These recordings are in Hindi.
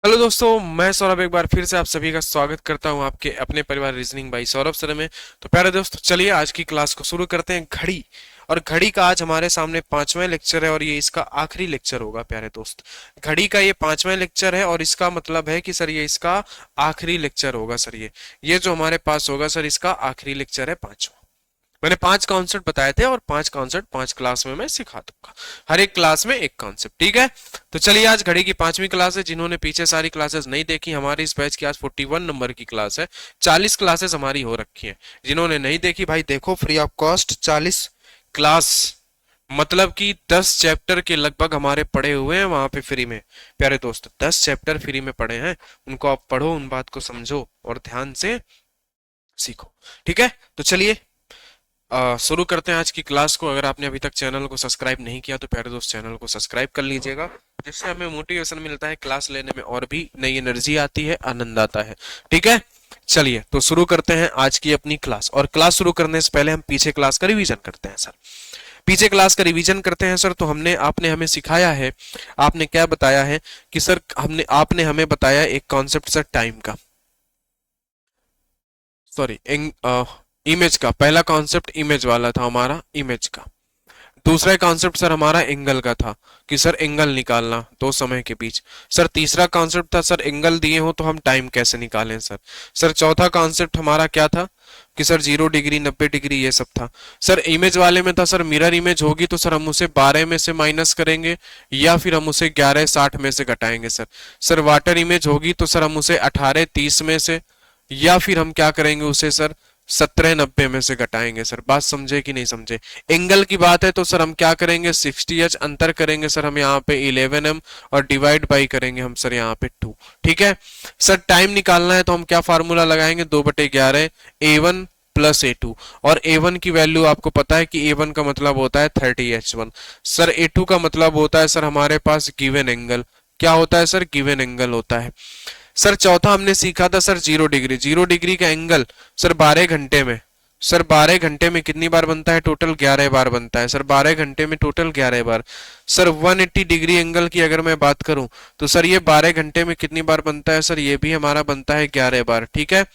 हेलो दोस्तों, मैं सौरभ एक बार फिर से आप सभी का स्वागत करता हूं आपके अपने परिवार रीजनिंग बाई सौरभ सर में। तो प्यारे दोस्तों, चलिए आज की क्लास को शुरू करते हैं। घड़ी और घड़ी का आज हमारे सामने पांचवा लेक्चर है और ये इसका आखिरी लेक्चर होगा। प्यारे दोस्त, घड़ी का ये पांचवा लेक्चर है और इसका मतलब है कि सर ये इसका आखिरी लेक्चर होगा। सर ये जो हमारे पास होगा सर इसका आखिरी लेक्चर है, पांचवा। मैंने 5 कॉन्सेप्ट बताए थे और 5 कॉन्सेप्ट 5 क्लास में मैं सिखा दूंगा, हर एक क्लास में एक कॉन्सेप्ट। ठीक है, तो चलिए आज घड़ी की 5वीं क्लास है। जिन्होंने पीछे सारी क्लासेस नहीं देखी, हमारी इस बैच की आज 41 नंबर की क्लास है। 40 क्लासेस हमारी हो रखी है। जिन्होंने नहीं देखी भाई देखो, फ्री ऑफ कॉस्ट 40 क्लास, मतलब कि 10 चैप्टर के लगभग हमारे पढ़े हुए हैं वहां पे फ्री में। प्यारे दोस्त, 10 चैप्टर फ्री में पढ़े हैं, उनको आप पढ़ो, उन बात को समझो और ध्यान से सीखो। ठीक है, तो चलिए शुरू करते हैं आज की क्लास को। अगर आपने अभी तक चैनल को सब्सक्राइब नहीं किया तो प्यारे दोस्त चैनल को सब्सक्राइब कर लीजिएगा, जिससे हमें मोटिवेशन मिलता है, क्लास लेने में और भी नई एनर्जी आती है, आनंद आता है। ठीक है, चलिए तो शुरू करते हैं आज की अपनी क्लास। और क्लास शुरू करने से पहले हम पीछे क्लास का रिवीजन करते हैं। सर पीछे क्लास का रिवीजन करते हैं सर। तो हमने आपने हमें सिखाया है, आपने क्या बताया है कि सर आपने हमें बताया एक कॉन्सेप्ट सर टाइम का, सॉरी इमेज का। पहला कॉन्सेप्ट इमेज वाला था हमारा, इमेज का। दूसरा कॉन्सेप्ट सर हमारा एंगल का था कि सर एंगल निकालना दो समय के बीच। सर तीसरा कॉन्सेप्ट था सर एंगल दिए हो तो हम टाइम कैसे निकालें। सर चौथा कॉन्सेप्ट हमारा क्या था कि सर 0 डिग्री 90 डिग्री ये सब था। सर इमेज वाले में था सर मिरर इमेज होगी तो सर हम उसे 12 में से माइनस करेंगे या फिर हम उसे 11/60 में से घटाएंगे। सर वाटर इमेज होगी तो सर हम उसे 18/30 में से या फिर हम क्या करेंगे उसे सर 17/90 में से घटाएंगे। सर बात समझे कि नहीं समझे। एंगल की बात है तो सर हम क्या करेंगे 60h अंतर करेंगे सर हम यहाँ पे 11m और डिवाइड बाई करेंगे हम सर यहाँ पे 2। ठीक है, सर टाइम निकालना है तो हम क्या फार्मूला लगाएंगे 2/11 A1 प्लस A2। और A1 की वैल्यू आपको पता है कि A1 का मतलब होता है 30H1। सर A2 का मतलब होता है सर हमारे पास गिवन एंगल। क्या होता है सर, गिवन एंगल होता है। सर चौथा हमने सीखा था सर 0 डिग्री। 0 डिग्री का एंगल सर 12 घंटे में, सर 12 घंटे में कितनी बार बनता है, टोटल 11 बार बनता है। सर 12 घंटे में टोटल 11 बार। सर 180 डिग्री एंगल की अगर मैं बात करूं तो सर ये 12 घंटे में कितनी बार बनता है, सर ये भी हमारा बनता है 11 बार। ठीक है,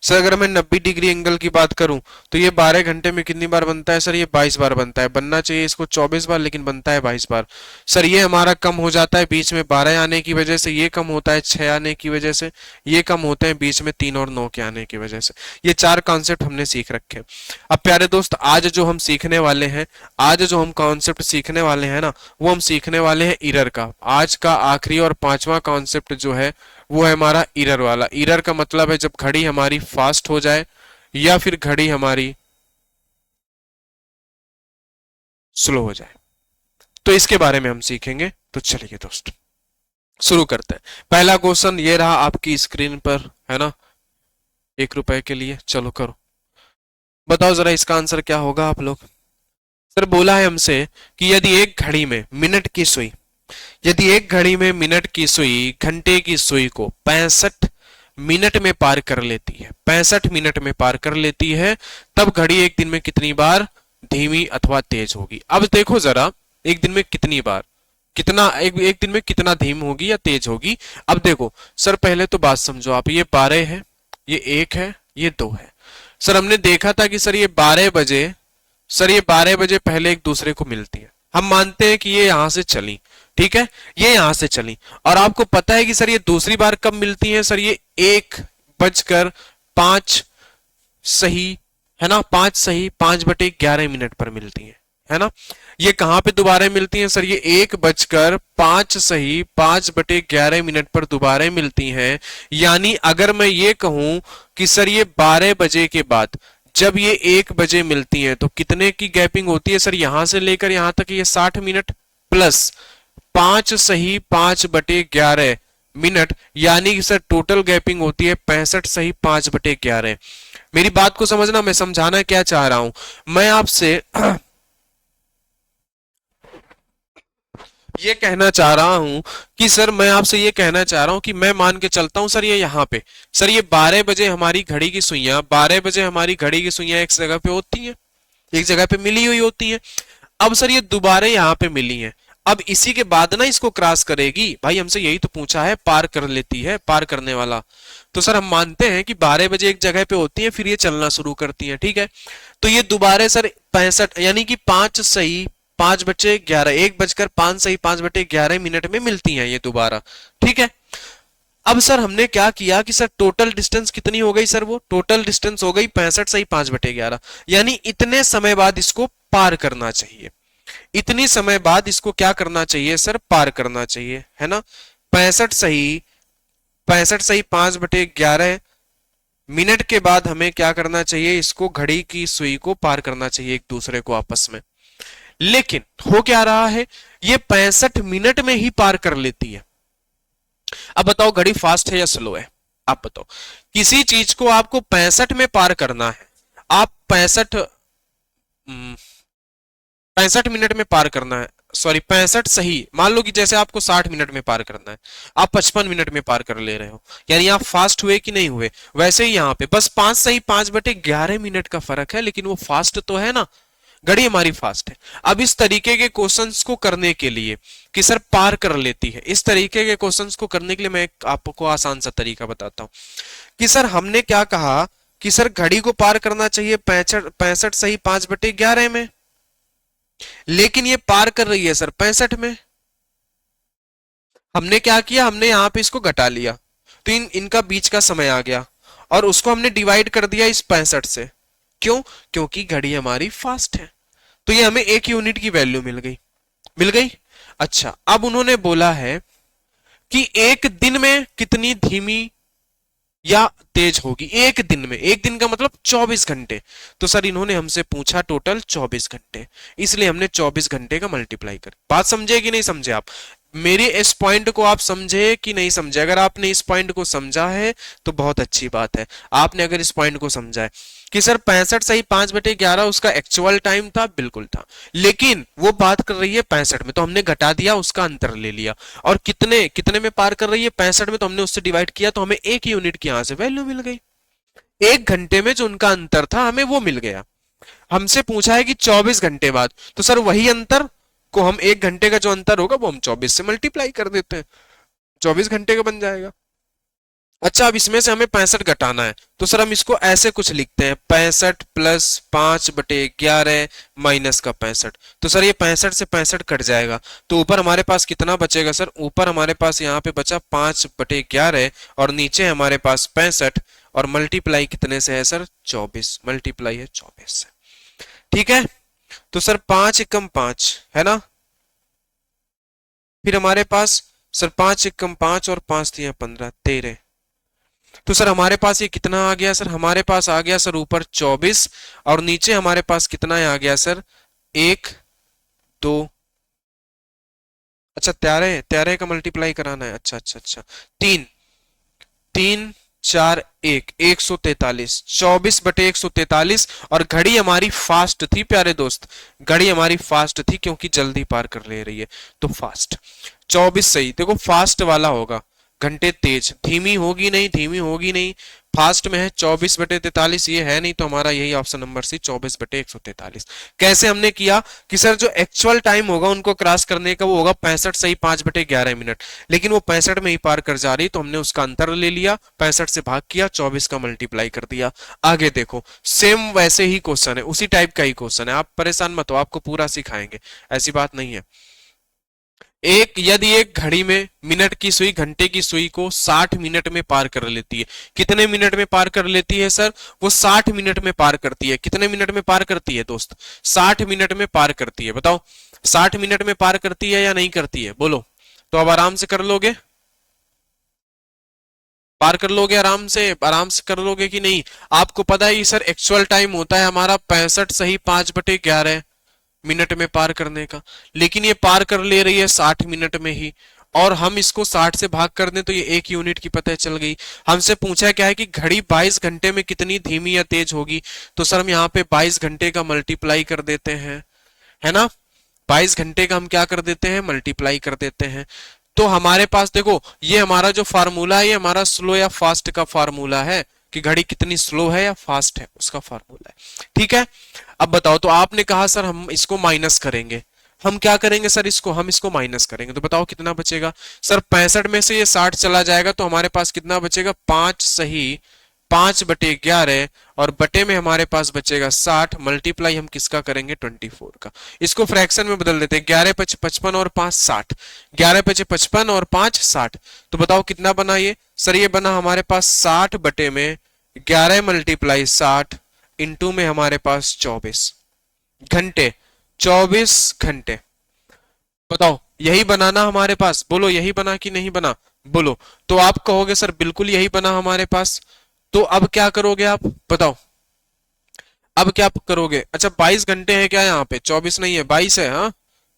सर अगर मैं 90 डिग्री एंगल की बात करूं तो ये 12 घंटे में कितनी बार बनता है, सर ये 22 बार बनता है। बनना चाहिए इसको 24 बार लेकिन बनता है 22 बार। सर ये हमारा कम हो जाता है बीच में 12 आने की वजह से, ये कम होता है 6 आने की वजह से, ये कम होते हैं बीच में 3 और 9 के आने की वजह से। ये 4 कॉन्सेप्ट हमने सीख रखे हैं। अब प्यारे दोस्त आज जो हम सीखने वाले हैं, आज जो हम कॉन्सेप्ट सीखने वाले हैं ना, वो हम सीखने वाले हैं इरर का। आज का आखिरी और 5वां कॉन्सेप्ट जो है वो है हमारा इरर वाला। इरर का मतलब है जब घड़ी हमारी फास्ट हो जाए या फिर घड़ी हमारी स्लो हो जाए, तो इसके बारे में हम सीखेंगे। तो चलिए दोस्त शुरू करते हैं। पहला क्वेश्चन ये रहा आपकी स्क्रीन पर, है ना, 1 रुपए के लिए। चलो करो, बताओ जरा इसका आंसर क्या होगा आप लोग। सर बोला है हमसे कि यदि एक घड़ी में मिनट की सुई घंटे की सुई को 65 मिनट में पार कर लेती है, 65 मिनट में पार कर लेती है, तब घड़ी एक दिन में कितनी बार धीमी अथवा तेज होगी। अब देखो जरा, एक दिन में कितनी बार, एक दिन में कितना धीम होगी या तेज होगी। अब देखो सर पहले तो बात समझो आप, ये 12 है, ये 1 है, ये 2 है। सर हमने देखा था कि सर ये 12 बजे, सर ये 12 बजे पहले एक दूसरे को मिलती है। हम मानते हैं कि ये यहां से चली, ठीक है, ये यहां से चली। और आपको पता है कि सर ये दूसरी बार कब मिलती है, सर ये 1:05 सही, है ना, 5:05 पर मिलती है ना। ये कहां पे दोबारा मिलती हैं सर, ये 1:05 पर दोबारा मिलती हैं। यानी अगर मैं ये कहूं कि सर ये 12 बजे के बाद जब ये 1 बजे मिलती हैं तो कितने की गैपिंग होती है सर, यहां से लेकर यहां तक ये 60 मिनट प्लस 5:05 यानी कि सर टोटल गैपिंग होती है 65:05। मेरी बात को समझना, मैं समझाना क्या चाह रहा हूं, मैं आपसे ये कहना चाह रहा हूं कि सर मैं आपसे ये कहना चाह रहा हूं कि मैं मान के चलता हूं सर ये यहां पे, सर ये 12 बजे हमारी घड़ी की सुइयां, 12 बजे हमारी घड़ी की सुइयां एक जगह पे होती हैं, एक जगह पे मिली हुई होती हैं। अब सर ये दोबारा यहाँ पे मिली हैं। अब इसी के बाद ना इसको क्रॉस करेगी, भाई हमसे यही तो पूछा है, पार कर लेती है, पार करने वाला। तो सर हम मानते हैं कि 12 बजे एक जगह पे होती है, फिर ये चलना शुरू करती है, ठीक है। तो ये दोबारा सर 65 यानी कि 5 सही 5/11, 1:05 सही 5/11 मिनट में मिलती हैं ये दोबारा, ठीक है। अब सर हमने क्या किया कि सर टोटल डिस्टेंस कितनी हो गई सर, वो टोटल डिस्टेंस हो गई 65 सही 5/11, यानी इतने समय बाद इसको पार करना चाहिए, इतनी समय बाद इसको क्या करना चाहिए सर, पार करना चाहिए, है ना। 65 सही 5/11 मिनट के बाद हमें क्या करना चाहिए, इसको घड़ी की सुई को पार करना चाहिए एक दूसरे को आपस में। लेकिन हो क्या रहा है, ये 65 मिनट में ही पार कर लेती है। अब बताओ घड़ी फास्ट है या स्लो है, आप बताओ। किसी चीज को आपको 65 में पार करना है, आप 65 मिनट में पार करना है, सॉरी 65 सही, मान लो कि जैसे आपको 60 मिनट में पार करना है, आप 55 मिनट में पार कर ले रहे हो, यानी आप फास्ट हुए कि नहीं हुए। वैसे ही यहाँ पे बस 5 सही 5/11 मिनट का फर्क है, लेकिन वो फास्ट तो है ना, घड़ी हमारी फास्ट है। अब इस तरीके के क्वेश्चंस को करने के लिए कि सर पार कर लेती है, इस तरीके के क्वेश्चंस को करने के लिए मैं आपको आसान सा तरीका बताता हूं कि सर हमने क्या कहा कि सर घड़ी को पार करना चाहिए 65 सही 5/11 में, लेकिन ये पार कर रही है सर 65 में। हमने क्या किया, हमने यहां पे इसको घटा लिया, तो इनका बीच का समय आ गया और उसको हमने डिवाइड कर दिया इस 65 से। क्यों, क्योंकि घड़ी हमारी फास्ट है, तो ये हमें 1 यूनिट की वैल्यू मिल गई, मिल गई। अच्छा, अब उन्होंने बोला है कि एक दिन में कितनी धीमी या तेज होगी, एक दिन में, एक दिन का मतलब 24 घंटे। तो सर इन्होंने हमसे पूछा टोटल 24 घंटे, इसलिए हमने 24 घंटे का मल्टीप्लाई कर। बात समझे कि नहीं समझे आप, मेरे इस पॉइंट को आप समझे कि नहीं समझे। अगर आपने इस पॉइंट को समझा है तो बहुत अच्छी बात है। आपने अगर इस पॉइंट को समझा है कि सर 65 सही 5/11 उसका एक्चुअल टाइम था, बिल्कुल था, लेकिन वो बात कर रही है 65 में, तो हमने घटा दिया, उसका अंतर ले लिया। और कितने कितने में पार कर रही है, 65 में, तो हमने उससे डिवाइड किया, तो हमें 1 यूनिट की यहां से वैल्यू मिल गई। 1 घंटे में जो उनका अंतर था हमें वो मिल गया। हमसे पूछा है कि 24 घंटे बाद, तो सर वही अंतर को हम 1 घंटे का जो अंतर होगा वो हम 24 से मल्टीप्लाई कर देते हैं, 24 घंटे का बन जाएगा। अच्छा, अब इसमें से हमें 65 घटाना है, तो सर हम इसको ऐसे कुछ लिखते हैं, 65 प्लस 5/11 माइनस का 65। तो सर ये 65 से 65 कट जाएगा, तो ऊपर हमारे पास कितना बचेगा सर, ऊपर हमारे पास यहाँ पे बचा 5/11 और नीचे हमारे पास 65, और मल्टीप्लाई कितने से है सर, 24, मल्टीप्लाई है 24 से, ठीक है। तो सर 5 एकम 5 है ना, फिर हमारे पास सर 5 एकम 5 और 5 दिया 15, 13। तो सर हमारे पास ये कितना आ गया सर, हमारे पास आ गया सर ऊपर 24 और नीचे हमारे पास कितना आ गया सर, 1 2, अच्छा 13, 13 का मल्टीप्लाई कराना है, अच्छा अच्छा अच्छा, 3 3 4 1, 143, 24/143। और घड़ी हमारी फास्ट थी प्यारे दोस्त, घड़ी हमारी फास्ट थी क्योंकि जल्दी पार कर ले रही है, तो फास्ट 24 सही, देखो फास्ट वाला होगा, घंटे तेज, धीमी होगी नहीं, धीमी होगी नहीं, फास्ट में है 24/43, ये है नहीं, तो हमारा यही ऑप्शन नंबर सी 24/143। कैसे हमने किया कि सर जो एक्चुअल टाइम होगा उनको क्रॉस करने का वो होगा 65 सही 5/11 मिनट, लेकिन वो 65 में ही पार कर जा रही, तो हमने उसका अंतर ले लिया, 65 से भाग किया, 24 का मल्टीप्लाई कर दिया। आगे देखो सेम वैसे ही क्वेश्चन है, उसी टाइप का ही क्वेश्चन है, आप परेशान मत हो, आपको पूरा सिखाएंगे, ऐसी बात नहीं है। यदि एक घड़ी में मिनट की सुई घंटे की सुई को 60 मिनट में पार कर लेती है, कितने मिनट में पार कर लेती है सर, वो 60 मिनट में पार करती है। कितने मिनट में पार करती है दोस्त, 60 मिनट में पार करती है, बताओ 60 मिनट में पार करती है या नहीं करती है, बोलो। तो अब आराम से कर लोगे, पार कर लोगे आराम से कर लोगे कि नहीं। आपको पता है सर एक्चुअल टाइम होता है हमारा 65 सही 5/11 मिनट में पार करने का, लेकिन ये पार कर ले रही है 60 मिनट में ही, और हम इसको 60 से भाग कर दें तो ये 1 यूनिट की पता चल गई। हमसे पूछा क्या है कि घड़ी 22 घंटे में कितनी धीमी या तेज होगी, तो सर हम यहाँ पे 22 घंटे का मल्टीप्लाई कर देते हैं, है ना, 22 घंटे का हम क्या कर देते हैं, मल्टीप्लाई कर देते हैं। तो हमारे पास देखो ये हमारा जो फार्मूला है ये हमारा स्लो या फास्ट का फार्मूला है, कि घड़ी कितनी स्लो है या फास्ट है उसका फार्मूला है, ठीक है। अब बताओ, तो आपने कहा सर हम इसको माइनस करेंगे, हम क्या करेंगे सर, इसको हम इसको माइनस करेंगे, तो बताओ कितना बचेगा सर। 65 में से ये 60 चला जाएगा तो हमारे पास कितना बचेगा, 5 सही 5/11, और बटे में हमारे पास बचेगा 60, मल्टीप्लाई हम किसका करेंगे, 24 का। इसको फ्रैक्शन में बदल देते हैं, 11 पचे 55 और 5 60, 11 पचे 55 और 5 60, तो बताओ कितना बना ये सर, ये बना हमारे पास 60 बटे में 11 मल्टीप्लाई 60 इंटू में हमारे पास 24 घंटे, 24 घंटे। बताओ यही बनाना हमारे पास, बोलो यही बना कि नहीं बना, बोलो। तो आप कहोगे सर बिल्कुल यही बना हमारे पास, तो अब क्या करोगे आप बताओ, अब क्या करोगे। अच्छा 22 घंटे है क्या यहाँ पे, 24 नहीं है 22 है, हाँ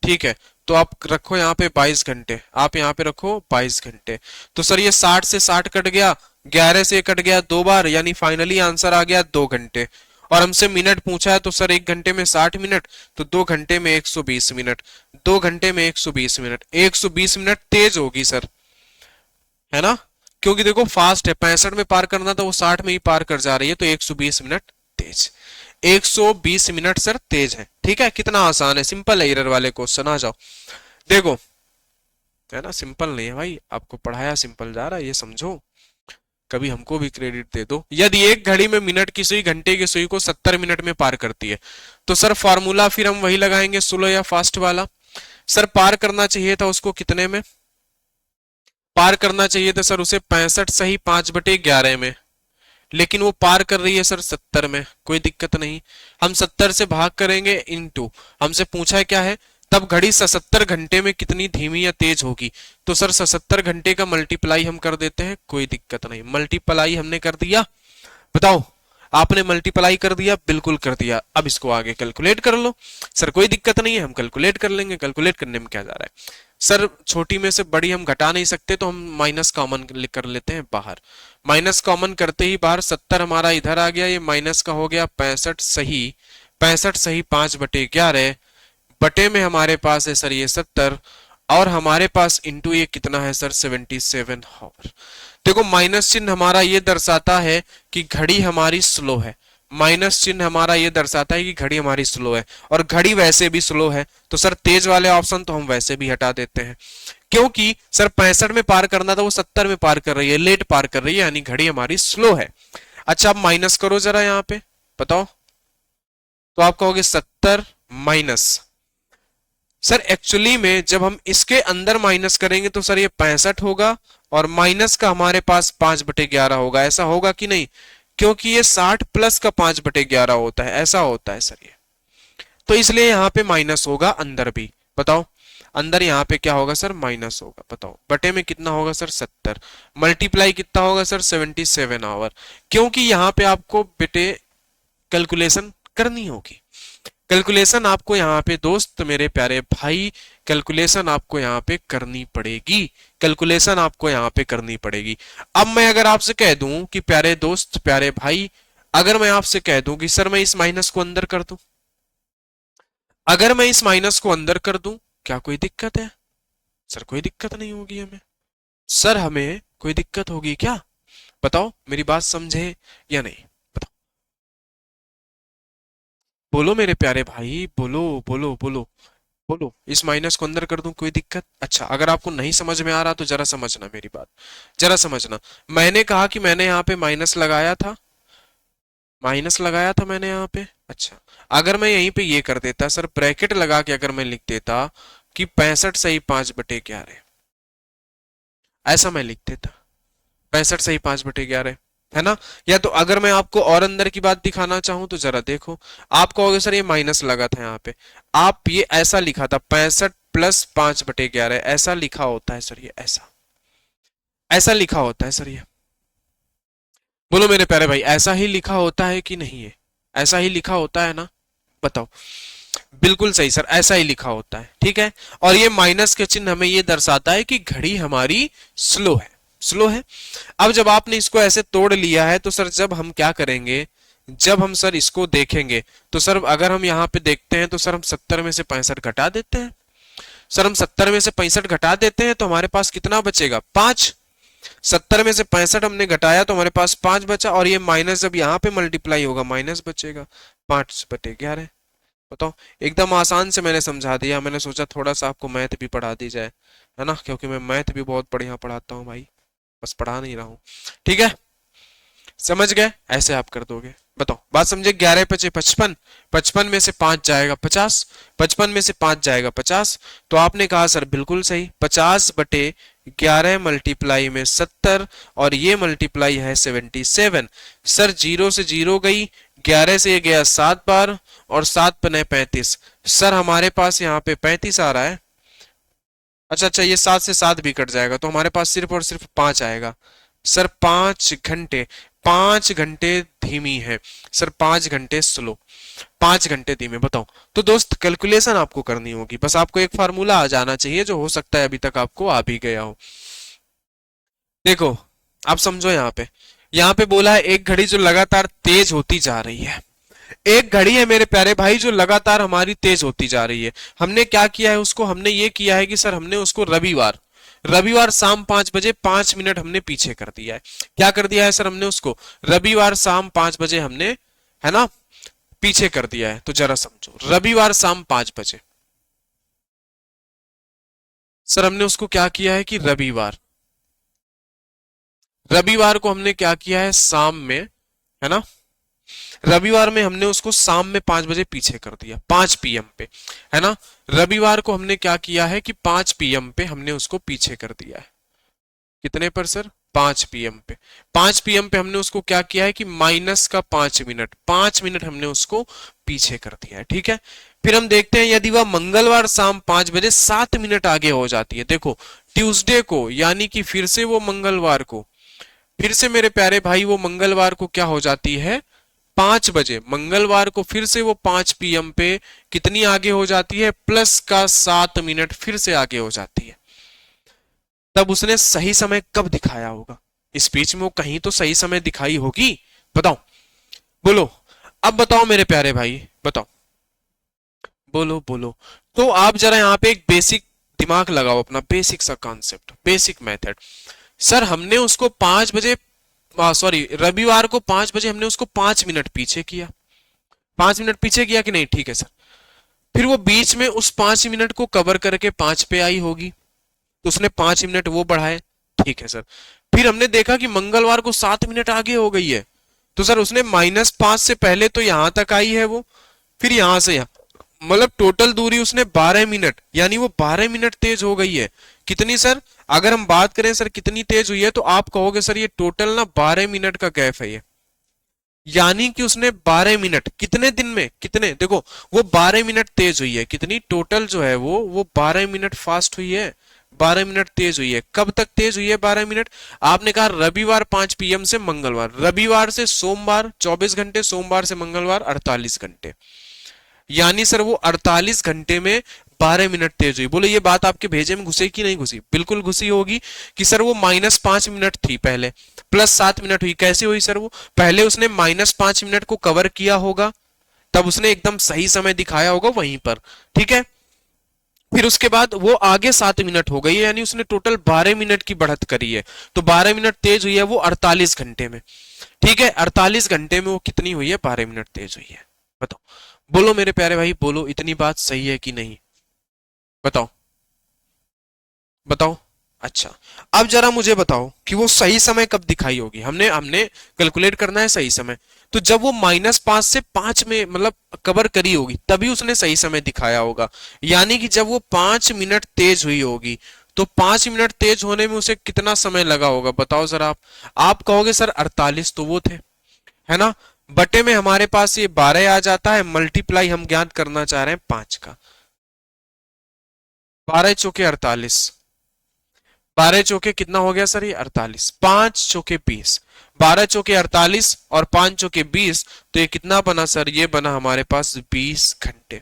ठीक है, तो आप रखो यहाँ पे 22 घंटे, आप यहाँ पे रखो 22 घंटे। तो सर ये 60 से 60 कट गया, 11 से कट गया 2 बार, यानी फाइनली आंसर आ गया 2 घंटे। और हमसे मिनट पूछा है तो सर 1 घंटे में 60 मिनट, तो 2 घंटे में 120 मिनट, 2 घंटे में 120 मिनट, 120 मिनट तेज होगी सर, है ना, क्योंकि देखो फास्ट है, 65 में पार करना था वो 60 में ही पार कर जा रही है, तो 120 मिनट तेज, 120 मिनट सर तेज है। ठीक है, कितना आसान है, सिंपल है, एरर वाले क्वेश्चन आ जाओ देखो, है ना, सिंपल नहीं है भाई, आपको पढ़ाया सिंपल जा रहा है, ये समझो, कभी हमको भी क्रेडिट दे दो। यदि एक घड़ी में मिनट की सुई घंटे की सुई को 70 मिनट में पार करती है, तो सर फॉर्मूला फिर हम वही लगाएंगे, स्लो या फास्ट वाला। सर पार करना चाहिए था उसको कितने में, पार करना चाहिए था सर उसे 65 सही 5/11 में, लेकिन वो पार कर रही है सर 70 में, कोई दिक्कत नहीं, हम 70 से भाग करेंगे इनटू, हमसे पूछा है क्या है, तब घड़ी 77 घंटे में कितनी धीमी या तेज होगी, तो सर 77 घंटे का मल्टीप्लाई हम कर देते हैं, कोई दिक्कत नहीं, मल्टीप्लाई हमने कर दिया, बताओ आपने मल्टीप्लाई कर दिया, बिल्कुल कर दिया, अब इसको आगे कैलकुलेट कर लो। सर कोई दिक्कत नहीं है, हम कैलकुलेट कर लेंगे, कैलकुलेट करने में क्या जा रहा है सर, छोटी में से बड़ी हम घटा नहीं सकते, तो हम माइनस कॉमन कर लेते हैं बाहर, माइनस कॉमन करते ही बाहर 70 हमारा इधर आ गया, ये माइनस का हो गया 65 सही, 65 सही 5/11, बटे में हमारे पास है सर ये 70, और हमारे पास इंटू ये कितना है सर 77 हावर। देखो माइनस चिन्ह हमारा ये दर्शाता है कि घड़ी हमारी स्लो है, माइनस चिन्ह हमारा ये दर्शाता है कि घड़ी हमारी स्लो है, और घड़ी वैसे भी स्लो है, तो सर तेज वाले ऑप्शन तो हम वैसे भी हटा देते हैं, क्योंकि सर 65 में पार करना था वो 70 में पार कर रही है, लेट पार कर रही है, यानी घड़ी हमारी स्लो है। अच्छा अब माइनस करो जरा यहाँ पे, बताओ, तो आप कहोगे 70 माइनस, सर एक्चुअली में जब हम इसके अंदर माइनस करेंगे तो सर ये 65 होगा, और माइनस का हमारे पास 5/11 होगा, ऐसा होगा कि नहीं, क्योंकि ये 60 प्लस का 5/11 होता है, ऐसा होता है सर ये, तो इसलिए यहाँ पे माइनस होगा अंदर भी, बताओ अंदर यहाँ पे क्या होगा सर, माइनस होगा, बताओ बटे में कितना होगा सर 70, मल्टीप्लाई कितना होगा सर 77 आवर, क्योंकि यहाँ पे आपको बेटे कैलकुलेशन करनी होगी, कैलकुलेशन आपको यहाँ पे दोस्त मेरे प्यारे भाई, कैलकुलेशन आपको यहाँ पे करनी पड़ेगी, कैलकुलेशन आपको यहाँ पे करनी पड़ेगी। अब मैं अगर आपसे कह दूं कि प्यारे दोस्त प्यारे भाई, अगर मैं आपसे कह दूं कि सर मैं इस माइनस को अंदर कर दूं, अगर मैं इस माइनस को अंदर कर दूं, क्या कोई दिक्कत है सर, कोई दिक्कत नहीं होगी हमें, सर हमें कोई दिक्कत होगी क्या, बताओ मेरी बात समझे या नहीं, बताओ, बोलो मेरे प्यारे भाई, बोलो बोलो बोलो बोलो, इस माइनस को अंदर कर दूं कोई दिक्कत। अच्छा अगर आपको नहीं समझ में आ रहा तो जरा समझना मेरी बात, जरा समझना, मैंने कहा कि मैंने यहाँ पे माइनस लगाया था, माइनस लगाया था मैंने यहाँ पे, अच्छा अगर मैं यहीं पे ये कर देता सर, ब्रैकेट लगा के अगर मैं लिख देता कि 65 सही 5/11, ऐसा मैं लिख देता, 65 सही 5/11, है ना, या तो अगर मैं आपको और अंदर की बात दिखाना चाहूं तो जरा देखो, आप कहोगे सर ये माइनस लगा था यहाँ पे, आप ये ऐसा लिखा था 65 प्लस 5/11, ऐसा लिखा होता है सर ये, ऐसा ऐसा लिखा होता है सर ये, बोलो मेरे प्यारे भाई ऐसा ही लिखा होता है कि नहीं है, ऐसा ही लिखा होता है ना, बताओ, बिल्कुल सही सर, ऐसा ही लिखा होता है, ठीक है, और ये माइनस के चिन्ह हमें ये दर्शाता है कि घड़ी हमारी स्लो है, स्लो है। अब जब आपने इसको ऐसे तोड़ लिया है तो सर जब हम क्या करेंगे, जब हम सर इसको देखेंगे तो सर अगर हम यहाँ पे देखते हैं तो सर हम 70 में से 65 घटा देते हैं, सर हम 70 में से 65 घटा देते हैं तो हमारे पास कितना बचेगा 5, 70 में से 65 हमने घटाया तो हमारे पास 5 बचा, और ये माइनस जब यहाँ पे मल्टीप्लाई होगा माइनस बचेगा 5/11, बताओ। एकदम आसान से मैंने समझा दिया, मैंने सोचा थोड़ा सा आपको मैथ भी पढ़ा दी जाए, है ना, क्योंकि मैं मैथ भी बहुत बढ़िया पढ़ाता हूँ भाई, बस पढ़ा नहीं रहा हूँ। ठीक है, समझ गए, ऐसे आप कर दोगे। बताओ, बात समझे। 11×5 = 55, 55 में से 5 जाएगा 50, 55 में से 5 जाएगा 50। तो आपने कहा सर बिल्कुल सही, 50/11 मल्टीप्लाई में 70, और ये मल्टीप्लाई है 77। सर 0 से 0 गई, 11 से ये गया 7 बार, और 7 पने 35। सर हमारे पास यहाँ पे 35 आ रहा है। अच्छा अच्छा, ये 7 से 7 भी कट जाएगा, तो हमारे पास सिर्फ और सिर्फ 5 आएगा। सर 5 घंटे, 5 घंटे धीमी है सर, 5 घंटे स्लो, 5 घंटे धीमे। बताओ, तो दोस्त कैलकुलेशन आपको करनी होगी, बस आपको एक फार्मूला आ जाना चाहिए, जो हो सकता है अभी तक आपको आ भी गया हो। देखो, आप समझो, यहाँ पे बोला है एक घड़ी जो लगातार तेज होती जा रही है। एक घड़ी है मेरे प्यारे भाई जो लगातार हमारी तेज होती जा रही है। हमने क्या किया है उसको, हमने ये किया है कि सर हमने उसको रविवार, रविवार शाम 5 बजे 5 मिनट हमने पीछे कर दिया है। क्या कर दिया है सर हमने उसको, रविवार शाम 5 बजे हमने, है ना, पीछे कर दिया है। तो जरा समझो, रविवार शाम 5 बजे, सर हमने उसको क्या किया है कि रविवार, रविवार को हमने क्या किया है शाम में, है ना, रविवार में हमने उसको शाम में 5 बजे पीछे कर दिया, 5 PM पे, है ना। रविवार को हमने क्या किया है कि 5 PM पे हमने उसको पीछे कर दिया है। कितने पर सर, 5 PM पे। 5 PM पे हमने उसको क्या किया है कि -5 मिनट, 5 मिनट हमने उसको पीछे कर दिया है। ठीक है, फिर हम देखते हैं यदि वह मंगलवार शाम 5 बजे 7 मिनट आगे हो जाती है। देखो, ट्यूसडे को, यानी कि फिर से वो मंगलवार को, फिर से मेरे प्यारे भाई वो मंगलवार को क्या हो जाती है, 5 बजे, मंगलवार को फिर से वो 5 PM पे कितनी आगे हो जाती है, +7 मिनट फिर से आगे हो जाती है। तब उसने सही समय कब दिखाया होगा, इस बीच में वो कहीं तो सही समय दिखाई होगी। बताओ, बोलो, अब बताओ मेरे प्यारे भाई, बताओ, बोलो बोलो। तो आप जरा यहाँ पे एक बेसिक दिमाग लगाओ अपना, बेसिक सा कॉन्सेप्ट, बेसिक मेथड। सर हमने उसको 5 बजे, सॉरी, रविवार को 5 बजे हमने उसको 5 मिनट पीछे किया, 5 मिनट पीछे किया कि नहीं, ठीक है सर। फिर वो बीच में उस 5 मिनट को कवर करके 5 पे आई होगी, तो उसने 5 मिनट वो बढ़ाए, ठीक है सर। फिर हमने देखा कि मंगलवार को 7 मिनट आगे हो गई है, तो सर उसने -5 से पहले तो यहां तक आई है वो, फिर यहां से यहां, मतलब टोटल दूरी उसने 12 मिनट, यानी वो 12 मिनट तेज हो गई है। कितनी सर, अगर हम बात करें सर कितनी तेज हुई है, तो आप कहोगे सर ये टोटल ना 12 मिनट का गैप है ये, यानी कि उसने 12 मिनट, कितने दिन में, कितने, देखो, वो 12 मिनट तेज हुई है, कितनी टोटल जो है वो 12 मिनट फास्ट हुई है, 12 मिनट तेज हुई है। कब तक तेज हुई है 12 मिनट, आपने कहा रविवार 5 PM से मंगलवार, रविवार से सोमवार 24 घंटे, सोमवार से मंगलवार 48 घंटे, यानी सर वो 48 घंटे में 12 मिनट तेज हुई। बोले ये बात आपके भेजे में घुसे कि नहीं घुसी, बिल्कुल घुसी होगी कि सर वो -5 मिनट थी पहले, +7 मिनट हुई। कैसे हुई सर, वो पहले उसने -5 मिनट को कवर किया होगा, तब उसने एकदम सही समय दिखाया होगा वहीं पर, ठीक है। फिर उसके बाद वो आगे 7 मिनट हो गई है, यानी उसने टोटल 12 मिनट की बढ़त करी है, तो 12 मिनट तेज हुई है वो 48 घंटे में, ठीक है। 48 घंटे में वो कितनी हुई है, 12 मिनट तेज हुई है। बताओ, बोलो मेरे प्यारे भाई, बोलो, इतनी बात सही है कि नहीं, बताओ, बताओ। अच्छा, अब जरा मुझे बताओ कि वो सही समय कब दिखाई होगी, हमने हमने कैलकुलेट करना है सही समय। तो जब वो -5 से 5 में मतलब कवर करी होगी, तभी उसने सही समय दिखाया होगा, यानी कि जब वो 5 मिनट तेज हुई होगी, तो 5 मिनट तेज होने में उसे कितना समय लगा होगा, बताओ जरा आप कहोगे सर 48 तो वो थे, है ना, बटे में हमारे पास ये 12 आ जाता है, मल्टीप्लाई हम ज्ञात करना चाह रहे हैं 5 का, 12 चौके 48, 12 चौके कितना हो गया सर, ये 48, 5 चौके 20, 12 चौके 48 और 5 चौके 20, तो ये कितना बना सर, ये बना हमारे पास 20 घंटे,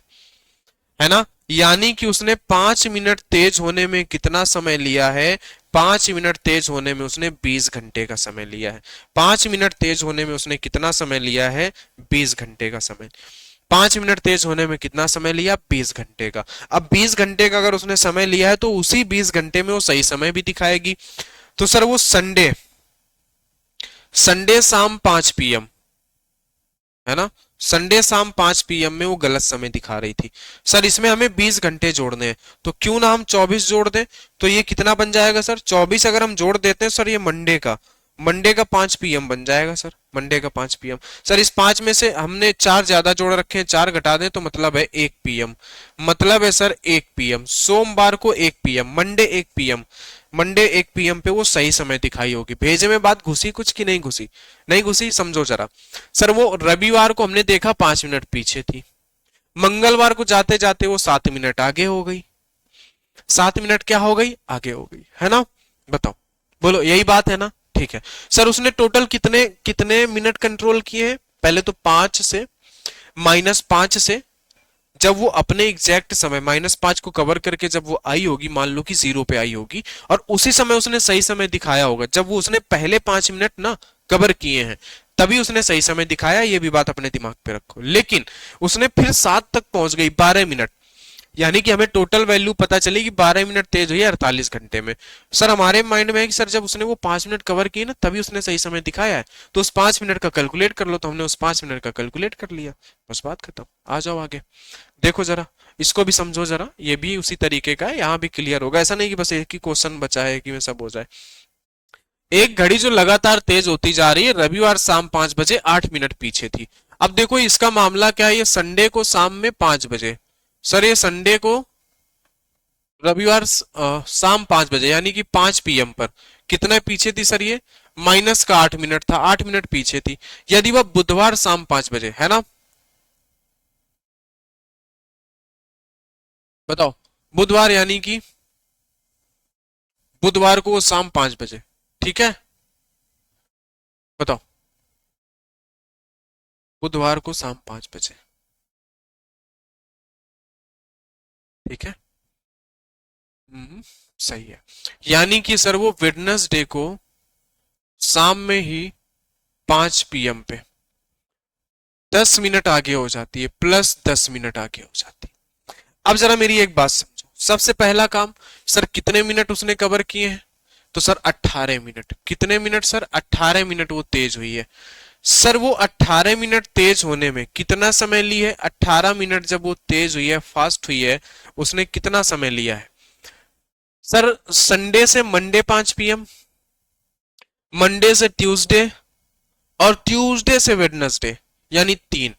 है ना। यानी कि उसने 5 मिनट तेज होने में कितना समय लिया है, 5 मिनट तेज होने में उसने 20 घंटे का समय लिया है। 5 मिनट तेज होने में उसने कितना समय लिया है, 20 घंटे का समय। 5 मिनट तेज होने में कितना समय लिया, 20 घंटे का। अब 20 घंटे का अगर उसने समय लिया है, तो उसी 20 घंटे में वो सही समय भी दिखाएगी। तो सर वो संडे, संडे शाम 5 PM, है ना, संडे शाम 5 पीएम में वो गलत समय दिखा रही थी। सर इसमें हमें 20 घंटे जोड़ने हैं, तो क्यों ना हम 24 जोड़ दें। तो ये कितना बन जाएगा सर, 24 अगर हम जोड़ देते हैं सर, ये मंडे का 5 पीएम बन जाएगा सर, मंडे का 5 पीएम। सर इस 5 में से हमने 4 ज्यादा जोड़ रखे हैं, 4 घटा दें तो मतलब है 1 पीएम, मतलब है सर 1 पीएम, सोमवार को 1 PM, Monday 1 PM, Monday 1 PM पे वो सही समय दिखाई होगी। भेजे में बात घुसी कुछ की नहीं घुसी, नहीं घुसी, समझो जरा। सर वो रविवार को हमने देखा 5 मिनट पीछे थी, मंगलवार को जाते जाते वो 7 मिनट आगे हो गई, 7 मिनट क्या हो गई, आगे हो गई, है ना। बताओ, बोलो यही बात है ना। ठीक है सर, उसने टोटल कितने कितने मिनट कंट्रोल किए हैं, पहले तो 5 से, -5 से, जब वो अपने एग्जैक्ट समय -5 को कवर करके जब वो आई होगी, मान लो कि 0 पे आई होगी, और उसी समय उसने सही समय दिखाया होगा जब वो उसने पहले 5 मिनट ना कवर किए हैं, तभी उसने सही समय दिखाया, ये भी बात अपने दिमाग पे रखो। लेकिन उसने फिर 7 तक पहुंच गई 12 मिनट, यानी कि हमें टोटल वैल्यू पता चली कि 12 मिनट तेज हुई है 48 घंटे में। सर हमारे माइंड में है कि सर जब उसने वो 5 मिनट कवर किए ना तभी उसने सही समय दिखाया है, तो उस 5 मिनट का कैलकुलेट कर लो, तो हमने उस 5 मिनट का कैलकुलेट कर लिया, बस बात खत्म। आ जाओ आगे, देखो जरा, इसको भी समझो जरा, ये भी उसी तरीके का है, यहाँ भी क्लियर होगा, ऐसा नहीं कि बस एक ही क्वेश्चन बचा है कि मैं सब हो जाए। एक घड़ी जो लगातार तेज होती जा रही है, रविवार शाम 5 बजे 8 मिनट पीछे थी। अब देखो इसका मामला क्या है, ये संडे को शाम में 5 बजे, सर ये संडे को रविवार शाम 5 बजे यानी कि 5 पीएम पर कितना पीछे थी सर, ये -8 मिनट था, 8 मिनट पीछे थी। यदि वह बुधवार शाम 5 बजे, है ना, बताओ, बुधवार यानी कि बुधवार को वो शाम 5 बजे, ठीक है, बताओ, बुधवार को शाम 5 बजे, ठीक है। सही है, यानी कि सर वो वेडनेसडे को शाम में ही 5 पीएम पे 10 मिनट आगे हो जाती है, +10 मिनट आगे हो जाती है। अब जरा मेरी एक बात समझो, सबसे पहला काम, सर कितने मिनट उसने कवर किए हैं, तो सर 18 मिनट, कितने मिनट सर, 18 मिनट वो तेज हुई है। सर वो 18 मिनट तेज होने में कितना समय ली है, 18 मिनट जब वो तेज हुई है, फास्ट हुई है, उसने कितना समय लिया है। सर संडे से मंडे 5 पीएम, मंडे से ट्यूसडे, और ट्यूसडे से वेडनेसडे, यानी 3,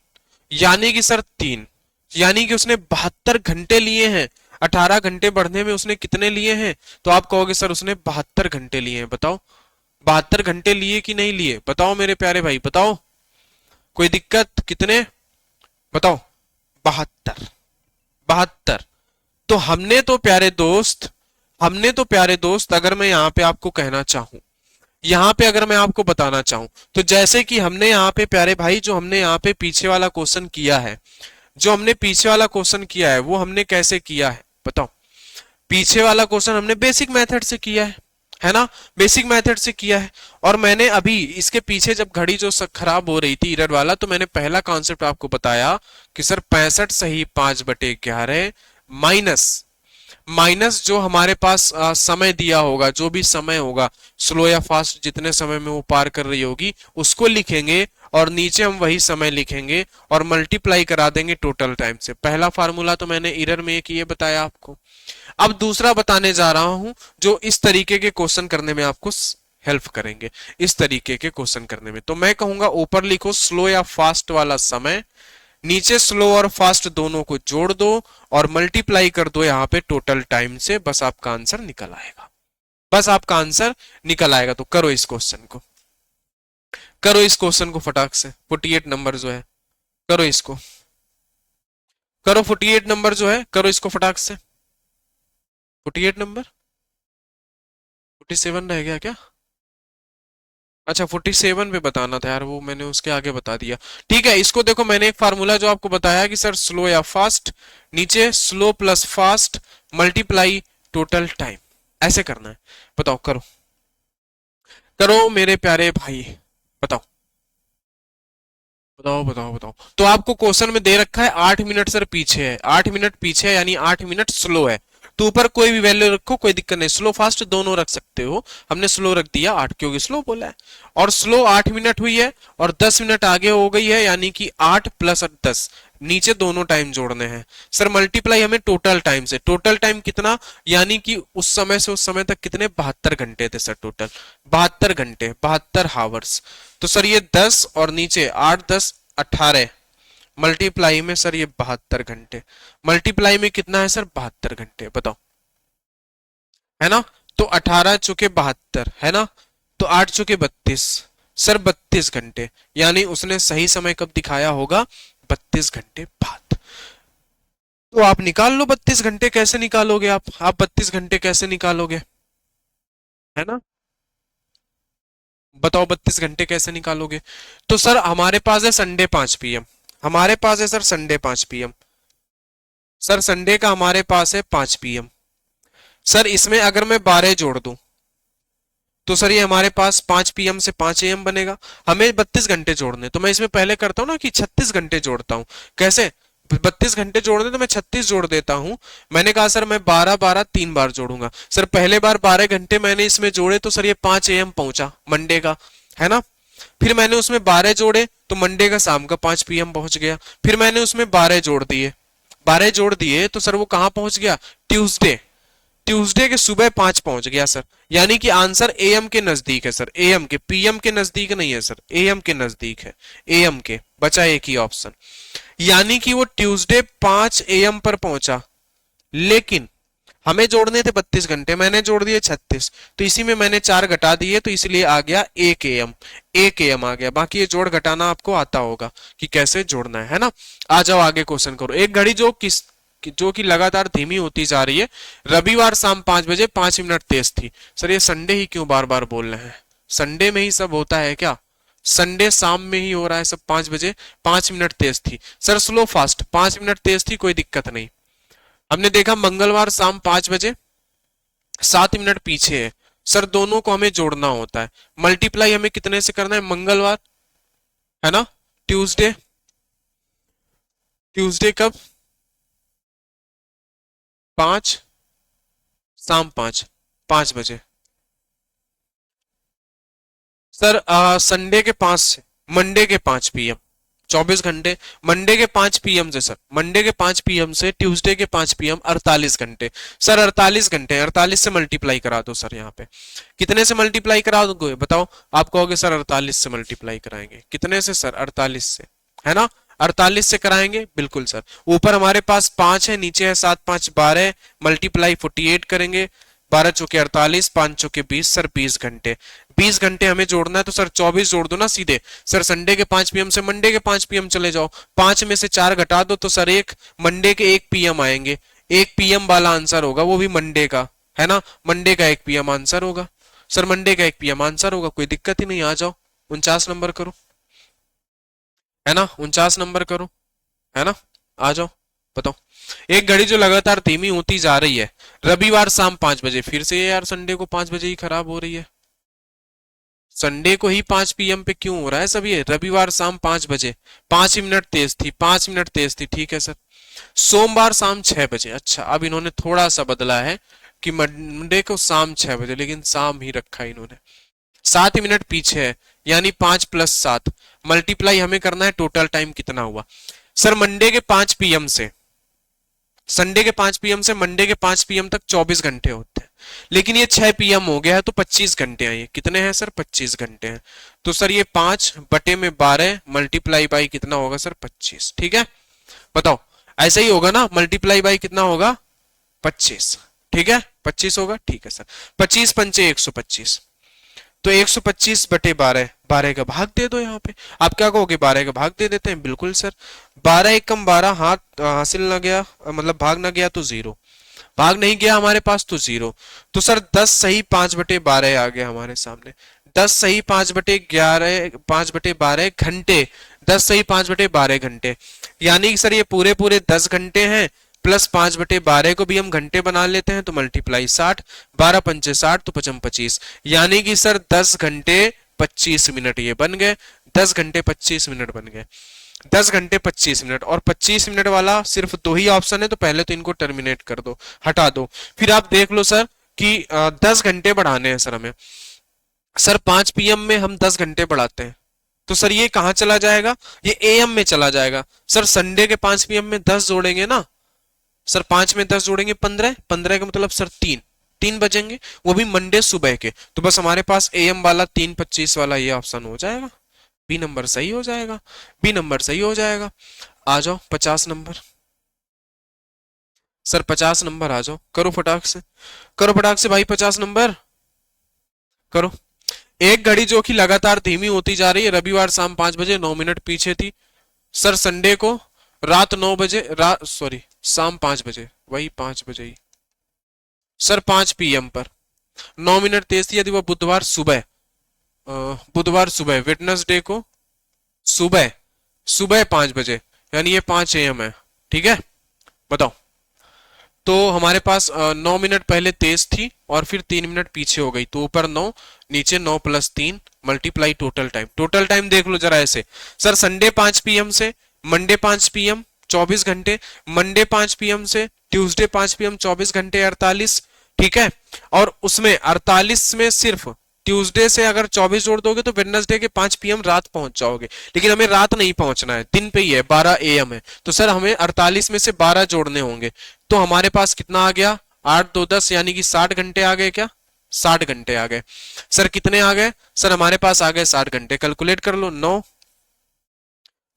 यानी कि सर 3, यानी कि उसने 72 घंटे लिए हैं। 18 घंटे बढ़ने में उसने कितने लिए हैं, तो आप कहोगे सर उसने 72 घंटे लिए हैं। बताओ 72 घंटे लिए कि नहीं लिए, बताओ मेरे प्यारे भाई, बताओ, कोई दिक्कत, कितने, बताओ, 72, 72। तो हमने तो प्यारे दोस्त, अगर मैं यहाँ पे आपको कहना चाहूं, यहाँ पे अगर मैं आपको बताना चाहूं, तो जैसे कि हमने यहाँ पे प्यारे भाई, जो हमने यहाँ पे पीछे वाला क्वेश्चन किया है, जो हमने पीछे वाला क्वेश्चन किया है, वो हमने कैसे किया है बताओ। पीछे वाला क्वेश्चन हमने बेसिक मेथड से किया है ना, बेसिक मेथड से किया है। और मैंने अभी इसके पीछे जब घड़ी जो खराब हो रही थी इरर वाला, तो मैंने पहला कॉन्सेप्ट आपको बताया कि सर 65 सही 5/11 माइनस, जो हमारे पास समय दिया होगा, जो भी समय होगा स्लो या फास्ट, जितने समय में वो पार कर रही होगी उसको लिखेंगे, और नीचे हम वही समय लिखेंगे और मल्टीप्लाई करा देंगे टोटल टाइम से। पहला फार्मूला तो मैंने इरर में एक ये बताया आपको। अब दूसरा बताने जा रहा हूं, जो इस तरीके के क्वेश्चन करने में आपको हेल्प करेंगे, इस तरीके के क्वेश्चन करने में। तो मैं कहूंगा ऊपर लिखो स्लो या फास्ट वाला समय, नीचे स्लो और फास्ट दोनों को जोड़ दो और मल्टीप्लाई कर दो यहाँ पे टोटल टाइम से, बस आपका आंसर निकल आएगा, बस आपका आंसर निकल आएगा। तो करो इस क्वेश्चन को, करो इस क्वेश्चन को फटाक से, 48 नंबर जो है, करो इसको, करो 48 नंबर जो है, करो इसको फटाक से। 48 नंबर, 47 रह गया क्या, अच्छा 47 पे बताना था यार, वो मैंने उसके आगे बता दिया। ठीक है, इसको देखो, मैंने एक फार्मूला जो आपको बताया कि सर स्लो या फास्ट, नीचे slow plus fast multiply total time, ऐसे करना है। बताओ, करो करो मेरे प्यारे भाई, बताओ बताओ बताओ बताओ। तो आपको क्वेश्चन में दे रखा है 8 मिनट सर पीछे है, 8 मिनट पीछे है, यानी 8 मिनट स्लो है। तो ऊपर कोई भी वैल्यू रखो, कोई दिक्कत नहीं, स्लो फास्ट दोनों रख सकते हो। हमने स्लो रख दिया 8 क्योंकि स्लो बोला है, और स्लो 8 मिनट हुई है और 10 मिनट आगे हो गई है, यानी कि 8 प्लस 10, नीचे दोनों टाइम जोड़ने हैं सर। मल्टीप्लाई हमें टोटल टाइम से, टोटल टाइम कितना, यानी कि उस समय से उस समय तक कितने, 72 घंटे थे सर, टोटल 72 घंटे, 72 हावर्स। तो सर ये 10 और नीचे 8 10 18, मल्टीप्लाई में सर ये 72 घंटे, मल्टीप्लाई में कितना है सर, 72 घंटे, बताओ, है ना। तो 18 चुके 72 है ना, तो 8 चुके 32, सर 32 घंटे, यानी उसने सही समय कब दिखाया होगा, 32 घंटे बाद। तो आप निकाल लो 32 घंटे, कैसे निकालोगे आप 32 घंटे कैसे निकालोगे, है ना, बताओ 32 घंटे कैसे निकालोगे। तो सर हमारे पास है संडे 5 PM, हमारे पास है sir Sunday 5 PM, sir Sunday का हमारे पास है 5 PM। सर इसमें अगर मैं 12 जोड़ दूं तो सर ये हमारे पास 5 PM से 5 AM बनेगा। हमें 32 घंटे जोड़ने, तो मैं इसमें पहले करता हूं ना कि 36 घंटे जोड़ता हूं। कैसे, 32 घंटे जोड़ने तो मैं 36 जोड़ देता हूं। मैंने कहा सर मैं 12 12 3 बार जोड़ूंगा। सर पहले बार 12 घंटे मैंने इसमें जोड़े तो सर ये 5 AM पहुंचा मंडे का, है ना। फिर मैंने उसमें 12 जोड़े तो मंडे का शाम का 5 PM पहुंच गया। फिर मैंने उसमें 12 जोड़ दिए, 12 जोड़ दिए तो सर वो कहां पहुंच गया, ट्यूसडे, ट्यूसडे के सुबह 5 पहुंच गया सर। यानी कि आंसर एएम के नजदीक है सर, एएम के, पीएम के नजदीक नहीं है सर, एएम के नजदीक है, एएम के, बचा एक ही ऑप्शन। यानी कि वो ट्यूसडे 5 AM पर पहुंचा, लेकिन हमें जोड़ने थे 32 घंटे, मैंने जोड़ दिए 36, तो इसी में मैंने 4 घटा दिए तो इसलिए आ गया 1 AM, 1 AM आ गया। बाकी ये जोड़ घटाना आपको आता होगा कि कैसे जोड़ना है ना। आ जाओ आगे क्वेश्चन करो। एक घड़ी जो कि लगातार धीमी होती जा रही है, रविवार शाम 5 बजे 5 मिनट तेज थी। सर ये संडे ही क्यों बार बार बोल रहे हैं, संडे में ही सब होता है क्या, संडे शाम में ही हो रहा है सब, 5 बजे 5 मिनट तेज थी। सर स्लो फास्ट 5 मिनट तेज थी, कोई दिक्कत नहीं। हमने देखा मंगलवार शाम 5 बजे 7 मिनट पीछे है। सर दोनों को हमें जोड़ना होता है, मल्टीप्लाई हमें कितने से करना है, मंगलवार, है ना, ट्यूसडे, ट्यूसडे कब, 5 शाम 5, 5 बजे। सर संडे के 5 से मंडे के 5 PM, 24 घंटे, मंडे के 5 PM से सर, मंडे के 5 PM से ट्यूसडे के 5 PM 48 घंटे। सर 48 घंटे, 48 से मल्टीप्लाई करा दो सर, यहाँ पे कितने से मल्टीप्लाई करा दोगे बताओ। आप कहोगे सर 48 से मल्टीप्लाई कराएंगे, कितने से सर, 48 से, है ना, 48 से कराएंगे, बिल्कुल सर। ऊपर हमारे पास 5 है, नीचे है 7 5 12, मल्टीप्लाई 48 करेंगे, 12 चौके 48, 5 चौके 20, सर 20 घंटे, 20 घंटे हमें जोड़ना है तो सर 24 जोड़ दो ना सीधे। सर संडे के 5 PM से मंडे के 5 PM चले जाओ, 5 में से 4 घटा दो तो सर एक मंडे के 1 PM आएंगे, 1 PM वाला आंसर होगा, वो भी मंडे का, है ना, मंडे का 1 PM आंसर होगा सर, मंडे का 1 PM आंसर होगा, कोई दिक्कत ही नहीं। आ जाओ 49 नंबर करो, है ना, 49 नंबर करो, है ना, आ जाओ बताओ। एक घड़ी जो लगातार धीमी होती जा रही है, रविवार शाम 5 बजे, फिर से यार संडे को 5 बजे ही खराब हो रही है, संडे को ही 5 PM पे क्यों हो रहा है सब ये, रविवार शाम 5 बजे 5 मिनट तेज थी, 5 मिनट तेज थी, ठीक है सर। सोमवार शाम 6 बजे, अच्छा अब इन्होंने थोड़ा सा बदला है कि मंडे को शाम 6 बजे, लेकिन शाम ही रखा इन्होंने, 7 मिनट पीछे है, यानी 5 + 7, मल्टीप्लाई हमें करना है टोटल टाइम कितना हुआ। सर मंडे के 5 PM से संडे के 5 PM से मंडे के 5 PM तक 24 घंटे होते हैं, लेकिन ये 6 PM हो गया है तो 25 घंटे हैं, ये कितने हैं सर, 25 घंटे हैं। तो सर ये 5/12 मल्टीप्लाई बाई कितना होगा सर, 25, ठीक है, बताओ ऐसा ही होगा ना, मल्टीप्लाई बाई कितना होगा, 25, ठीक है, 25 होगा, ठीक है सर। 25 पंचे 125, तो 125/12, 12 का भाग दे दो यहाँ पे। आप क्या कहोगे, 12 का भाग दे देते हैं, बिल्कुल सर। 12 एकम 12, हाथ हासिल ना गया, मतलब भाग ना गया तो 0, भाग नहीं गया हमारे पास तो 0। तो सर 10 सही 5/12 आ गया हमारे सामने, 10 सही 5/11, 5/12 घंटे, 10 सही 5/12 घंटे, यानी कि सर ये पूरे पूरे 10 घंटे हैं, प्लस 5/12 को भी हम घंटे बना लेते हैं तो मल्टीप्लाई 60, 12 पंचे 60 तो 55 25, यानी कि सर 10 घंटे 25 मिनट ये बन गए, 10 घंटे 25 मिनट बन गए। 10 घंटे 25 मिनट, और 25 मिनट वाला सिर्फ दो ही ऑप्शन है, तो पहले तो इनको टर्मिनेट कर दो, हटा दो। फिर आप देख लो सर कि 10 घंटे बढ़ाने हैं सर हमें। सर 5 पीएम में हम 10 घंटे बढ़ाते हैं, तो सर ये कहां चला जाएगा, ये एएम में चला जाएगा। सर संडे के 5 पीएम में 10 जोड़ेंगे ना सर, 5 में 10 जोड़ेंगे 15, 15 का मतलब सर 3 बजेंगे, वो भी मंडे सुबह के। तो बस हमारे पास एएम वाला 3:25 वाला ये ऑप्शन हो जाएगा, बी नंबर सही हो जाएगा, बी नंबर सही हो जाएगा। आ जाओ 50 नंबर सर, 50 नंबर आ जाओ, करो फटाक से, करो फटाक से भाई, 50 नंबर करो। एक घड़ी जो कि लगातार धीमी होती जा रही है, रविवार शाम 5 बजे 9 मिनट पीछे थी। सर संडे को रात 9 बजे, रात सॉरी शाम 5 बजे, वही 5 बजे ही सर 5 पीएम पर 9 मिनट तेज थी। यदि वह बुधवार सुबह वेडनेसडे को सुबह सुबह 5 बजे, यानी ये 5 एएम है, ठीक है। बताओ, तो हमारे पास 9 मिनट पहले तेज थी और फिर 3 मिनट पीछे हो गई, तो ऊपर 9 नीचे 9 + 3 multiply total time. Total time देख लो जरा ऐसे सर, संडे 5 पीएम से मंडे 5 पीएम 24 घंटे, मंडे 5 पीएम से ट्यूसडे 5 पीएम 24 घंटे 48, ठीक है। और उसमें 48 में सिर्फ ट्यूसडे से अगर 24 जोड़ दोगे तो वेडनेसडे के 5 पीएम रात पहुंच जाओगे, लेकिन हमें रात नहीं पहुंचना है, दिन पे ही है, 12 एएम है। तो सर हमें 48 में से 12 जोड़ने होंगे, तो हमारे पास कितना आ गया, 8 2 10, यानी कि 60 घंटे आ गए। क्या 60 घंटे आ गए सर? कितने आ गए सर? हमारे पास आ गए 60 घंटे। कैलकुलेट कर लो, 9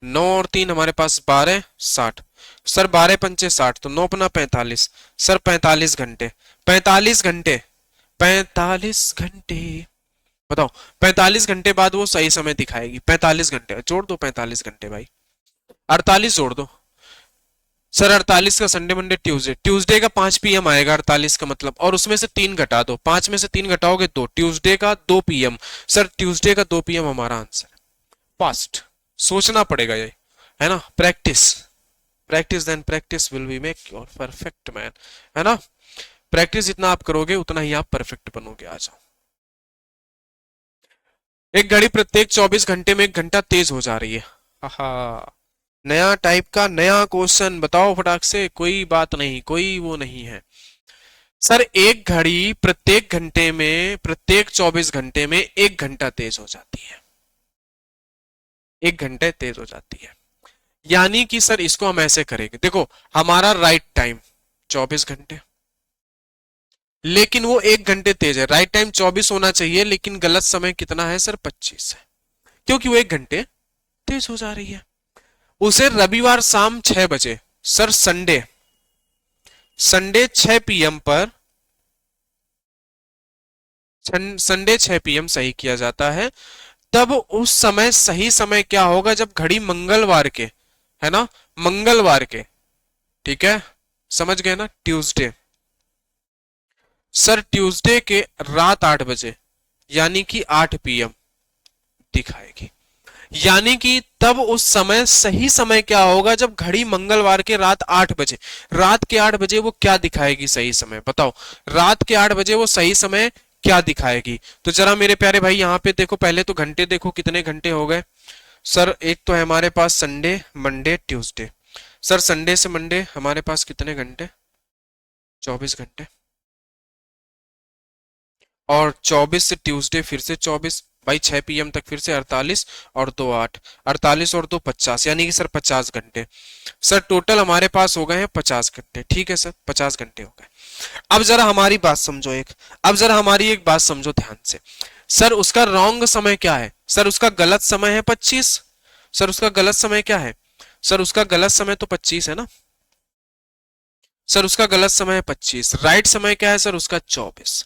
9 और 3 हमारे पास 12 60 सर, 12 पंचे 60, तो 9 पना 45 सर, 45 घंटे 45 घंटे 45 घंटे। बताओ 45 घंटे बाद वो सही समय दिखाएगी। 45 घंटे जोड़ दो, 45 घंटे भाई, 48 जोड़ दो सर। 48 का संडे मंडे ट्यूसडे, ट्यूसडे का 5 पीएम आएगा 48 का मतलब, और उसमें से 3 घटा दो, 5 में से 3 घटाओगे 2, ट्यूसडे का 2 पीएम सर, ट्यूसडे का 2 पीएम हमारा आंसर। फास्ट सोचना पड़ेगा ये, है ना। Practice practice then practice will be make your perfect man, है ना। प्रैक्टिस जितना आप करोगे उतना ही आप परफेक्ट बनोगे। आ जाओ, एक घड़ी प्रत्येक 24 घंटे में 1 घंटा तेज हो जा रही है। हा, नया टाइप का नया क्वेश्चन, बताओ फटाक से, कोई बात नहीं, कोई वो नहीं है सर। एक घड़ी प्रत्येक घंटे में, प्रत्येक 24 घंटे में 1 घंटा तेज हो जाती है, 1 घंटे तेज हो जाती है। यानी कि सर इसको हम ऐसे करेंगे, देखो हमारा राइट टाइम 24 घंटे, लेकिन वो 1 घंटे तेज है। राइट टाइम 24 होना चाहिए, लेकिन गलत समय कितना है सर? 25 है, क्योंकि वो 1 घंटे तेज हो जा रही है। उसे रविवार शाम 6 बजे सर, संडे संडे 6 पीएम पर, संडे 6 पीएम सही किया जाता है। तब उस समय सही समय क्या होगा? जब घड़ी मंगलवार के, है ना, मंगलवार के, ठीक है, समझ गए ना। ट्यूसडे सर, ट्यूसडे के रात 8 बजे, यानी कि 8 पीएम दिखाएगी। यानी कि तब उस समय सही समय क्या होगा? जब घड़ी मंगलवार के रात 8 बजे, रात के 8 बजे वो क्या दिखाएगी सही समय? बताओ, रात के 8 बजे वो सही समय क्या दिखाएगी? तो जरा मेरे प्यारे भाई यहाँ पे देखो, पहले तो घंटे देखो, कितने घंटे हो गए सर? एक तो है हमारे पास Sunday Monday Tuesday sir, Sunday से मंडे हमारे पास कितने घंटे? 24 घंटे, और 24 से ट्यूसडे फिर से 24 भाई, 6 पीएम तक फिर से 48 और 2 8, 48 और 2 50, यानी कि सर 50 घंटे सर। टोटल हमारे पास हो गए हैं 50 घंटे, ठीक है सर, 50 घंटे हो गए। अब जरा हमारी बात समझो एक, अब जरा हमारी एक बात समझो ध्यान से। सर उसका रॉन्ग समय क्या है? सर उसका गलत समय है 25। सर उसका गलत समय क्या है? सर उसका गलत समय तो 25 है ना सर, उसका गलत समय है 25। राइट समय क्या है सर? उसका 24।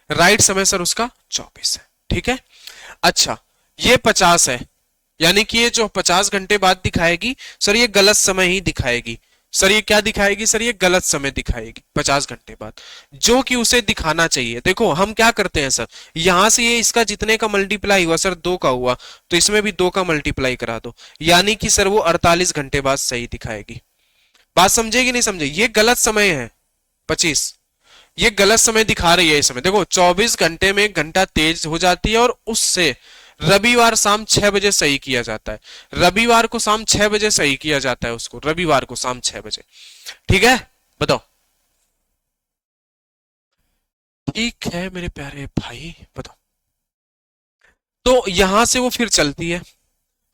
राइट समय सर उसका 24 है, ठीक है। अच्छा, ये 50 है, यानी कि ये जो 50 घंटे बाद दिखाएगी सर, ये गलत समय ही दिखाएगी सर। ये क्या दिखाएगी सर? ये गलत समय दिखाएगी 50 घंटे बाद, जो कि उसे दिखाना चाहिए। देखो हम क्या करते हैं सर, यहां से ये इसका जितने का मल्टीप्लाई हुआ सर, 2 का हुआ, तो इसमें भी 2 का मल्टीप्लाई करा दो, यानी कि सर वो 48 घंटे बाद सही दिखाएगी। बात समझेगी नहीं समझे? ये गलत समय है 25, ये गलत समय दिखा रही है। इस समय देखो 24 घंटे में 1 घंटा तेज हो जाती है, और उससे रविवार शाम 6 बजे सही किया जाता है। रविवार को शाम 6 बजे सही किया जाता है उसको, रविवार को शाम 6 बजे। ठीक है, बताओ। ठीक है मेरे प्यारे भाई, बताओ। तो यहां से वो फिर चलती है।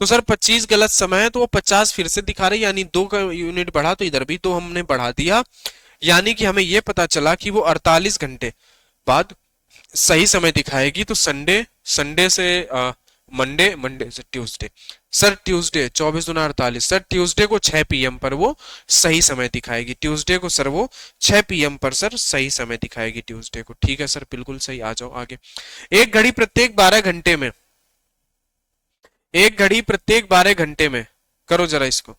तो सर 25 गलत समय है, तो वो 50 फिर से दिखा रही, यानी 2 का यूनिट बढ़ा, तो इधर भी तो हमने बढ़ा दिया। यानी कि हमें ये पता चला कि वो 48 घंटे बाद सही समय दिखाएगी। तो संडे, संडे से मंडे, मंडे से ट्यूसडे, सर ट्यूसडे 24 दूना 48, सर ट्यूसडे को 6 PM पर वो सही समय दिखाएगी। ट्यूसडे को सर वो 6 PM पर सर सही समय दिखाएगी ट्यूसडे को। ठीक है सर, बिल्कुल सही। आ जाओ आगे। एक घड़ी प्रत्येक 12 घंटे में, एक घड़ी प्रत्येक 12 घंटे में, करो जरा इसको।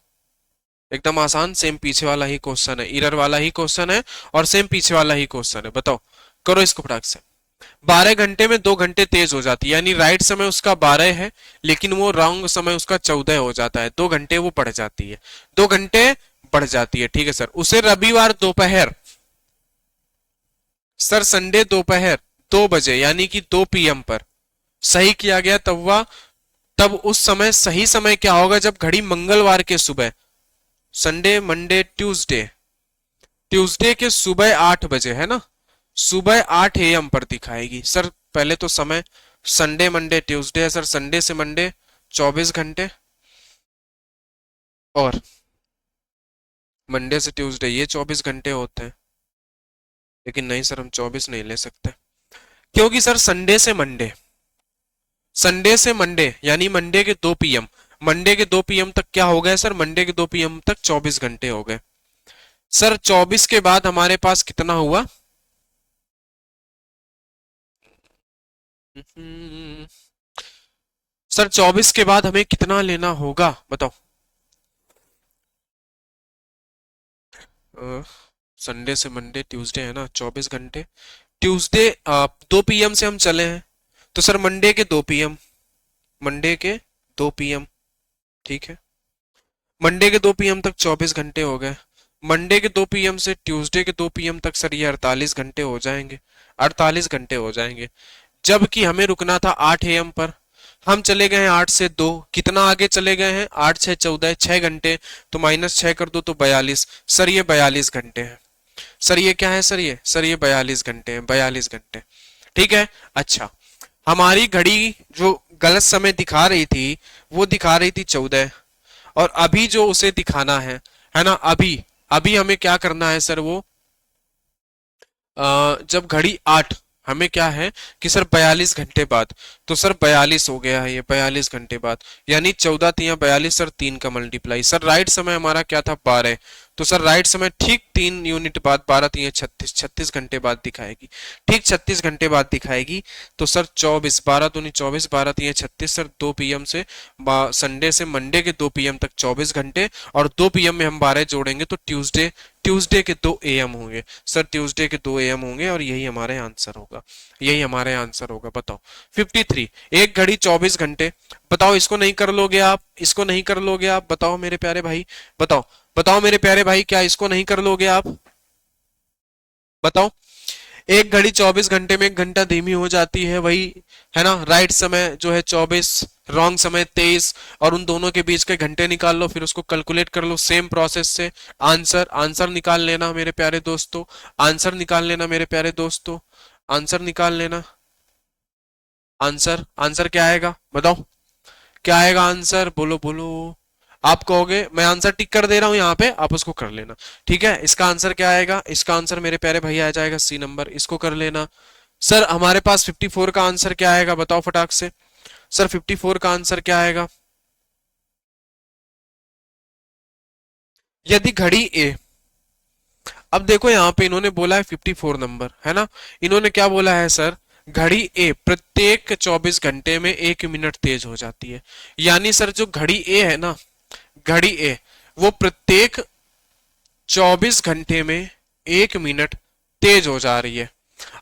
एकदम आसान, सेम पीछे वाला ही क्वेश्चन है, इरर वाला ही क्वेश्चन है और सेम पीछे वाला ही क्वेश्चन है। बताओ, करो इसको फटाक से। 12 घंटे में 2 घंटे तेज हो जाती है, यानी राइट समय उसका 12 है, लेकिन वो रॉन्ग समय उसका 14 हो जाता है। 2 घंटे वो बढ़ जाती है, 2 घंटे बढ़ जाती है। ठीक है सर। उसे रविवार दोपहर, सर संडे दोपहर 2 बजे यानी कि 2 PM पर सही किया गया। तब वह, तब उस समय सही समय क्या होगा, जब घड़ी मंगलवार के सुबह, संडे मंडे ट्यूसडे, ट्यूसडे के सुबह 8 बजे, है ना, सुबह 8 AM पर दिखाएगी। सर पहले तो समय, संडे मंडे ट्यूसडे है सर, संडे से मंडे 24 घंटे, और मंडे से ट्यूसडे ये 24 घंटे होते हैं। लेकिन नहीं सर, हम 24 नहीं ले सकते, क्योंकि सर संडे से मंडे यानी मंडे के 2 PM, मंडे के 2 PM तक क्या हो गए सर, मंडे के 2 PM तक 24 घंटे हो गए। सर 24 के बाद हमारे पास कितना हुआ, सर 24 के बाद हमें कितना लेना होगा, बताओ। संडे से मंडे ट्यूसडे है ना, 24 घंटे। ट्यूसडे 2 PM से हम चले हैं, तो सर मंडे के 2 PM, मंडे के 2 PM, ठीक है। मंडे के 2 PM तक 24 घंटे हो गए। मंडे के 2 PM से ट्यूसडे के 2 PM तक सर ये 48 घंटे हो जाएंगे, 48 घंटे हो जाएंगे। जबकि हमें रुकना था 8 AM पर, हम चले गए हैं 8 से 2, कितना आगे चले गए हैं, 8 6 14, 6 घंटे, तो -6 कर दो तो 42। सर ये 42 घंटे हैं। सर ये क्या है सर, ये 42 घंटे हैं, 42 घंटे। ठीक है। अच्छा, हमारी घड़ी जो गलत समय दिखा रही थी, वो दिखा रही थी 14, और अभी जो उसे दिखाना है ना, अभी अभी हमें क्या करना है सर, वो जब घड़ी 8, हमें क्या है कि सर 42 घंटे बाद, तो सर 42 हो गया है ये 42 घंटे बाद, यानी 14 3 42, सर 3 का मल्टीप्लाई। सर राइट समय हमारा क्या था, 12, तो सर राइट समय ठीक 3 यूनिट बाद, 12 3 36, 36 घंटे बाद दिखाएगी, ठीक 36 घंटे बाद दिखाएगी। तो सर 24, 12 दूनी 24, 12 3 36, सर 2 PM से, संडे से मंडे के 2 PM तक 24 घंटे, और 2 PM में हम 12 जोड़ेंगे तो ट्यूसडे, ट्यूसडे के 2 AM होंगे सर, ट्यूसडे के 2 AM होंगे, और यही हमारे आंसर होगा, यही हमारे आंसर होगा। बताओ 53, एक घड़ी 24 घंटे, बताओ इसको नहीं कर लोगे आप, इसको नहीं कर लोगे आप, बताओ मेरे प्यारे भाई, बताओ, बताओ मेरे प्यारे भाई, क्या इसको नहीं कर लोगे आप, बताओ। एक घड़ी 24 घंटे में 1 घंटा धीमी हो जाती है, वही है ना, राइट समय जो है 24, रॉन्ग समय 23, और उन दोनों के बीच के घंटे निकाल लो, फिर उसको कैलकुलेट कर लो सेम प्रोसेस से। आंसर, आंसर निकाल लेना मेरे प्यारे दोस्तों, आंसर निकाल लेना मेरे प्यारे दोस्तों, आंसर निकाल लेना। आंसर, आंसर क्या आएगा बताओ, क्या आएगा आंसर, बोलो बोलो। आप कहोगे, मैं आंसर टिक कर दे रहा हूं यहाँ पे, आप उसको कर लेना। ठीक है, इसका आंसर क्या आएगा, इसका आंसर मेरे प्यारे भैया आ जाएगा C नंबर, इसको कर लेना। सर हमारे पास 54 का आंसर क्या आएगा, बताओ फटाक से। सर 54 का आंसर क्या आएगा, यदि घड़ी ए, अब देखो यहाँ पे इन्होंने बोला है 54 नंबर, है ना, इन्होंने क्या बोला है सर, घड़ी ए प्रत्येक 24 घंटे में 1 मिनट तेज हो जाती है। यानी सर जो घड़ी ए है ना, घड़ी ए वो प्रत्येक 24 घंटे में 1 मिनट तेज हो जा रही है,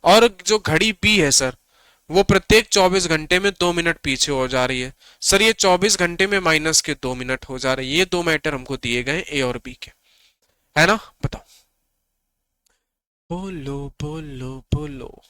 और जो घड़ी बी है सर, वो प्रत्येक 24 घंटे में 2 मिनट पीछे हो जा रही है। सर ये 24 घंटे में माइनस के 2 मिनट हो जा रही है। ये दो मैटर हमको दिए गए ए और बी के, है ना, बताओ। बोलो बोलो बोलो।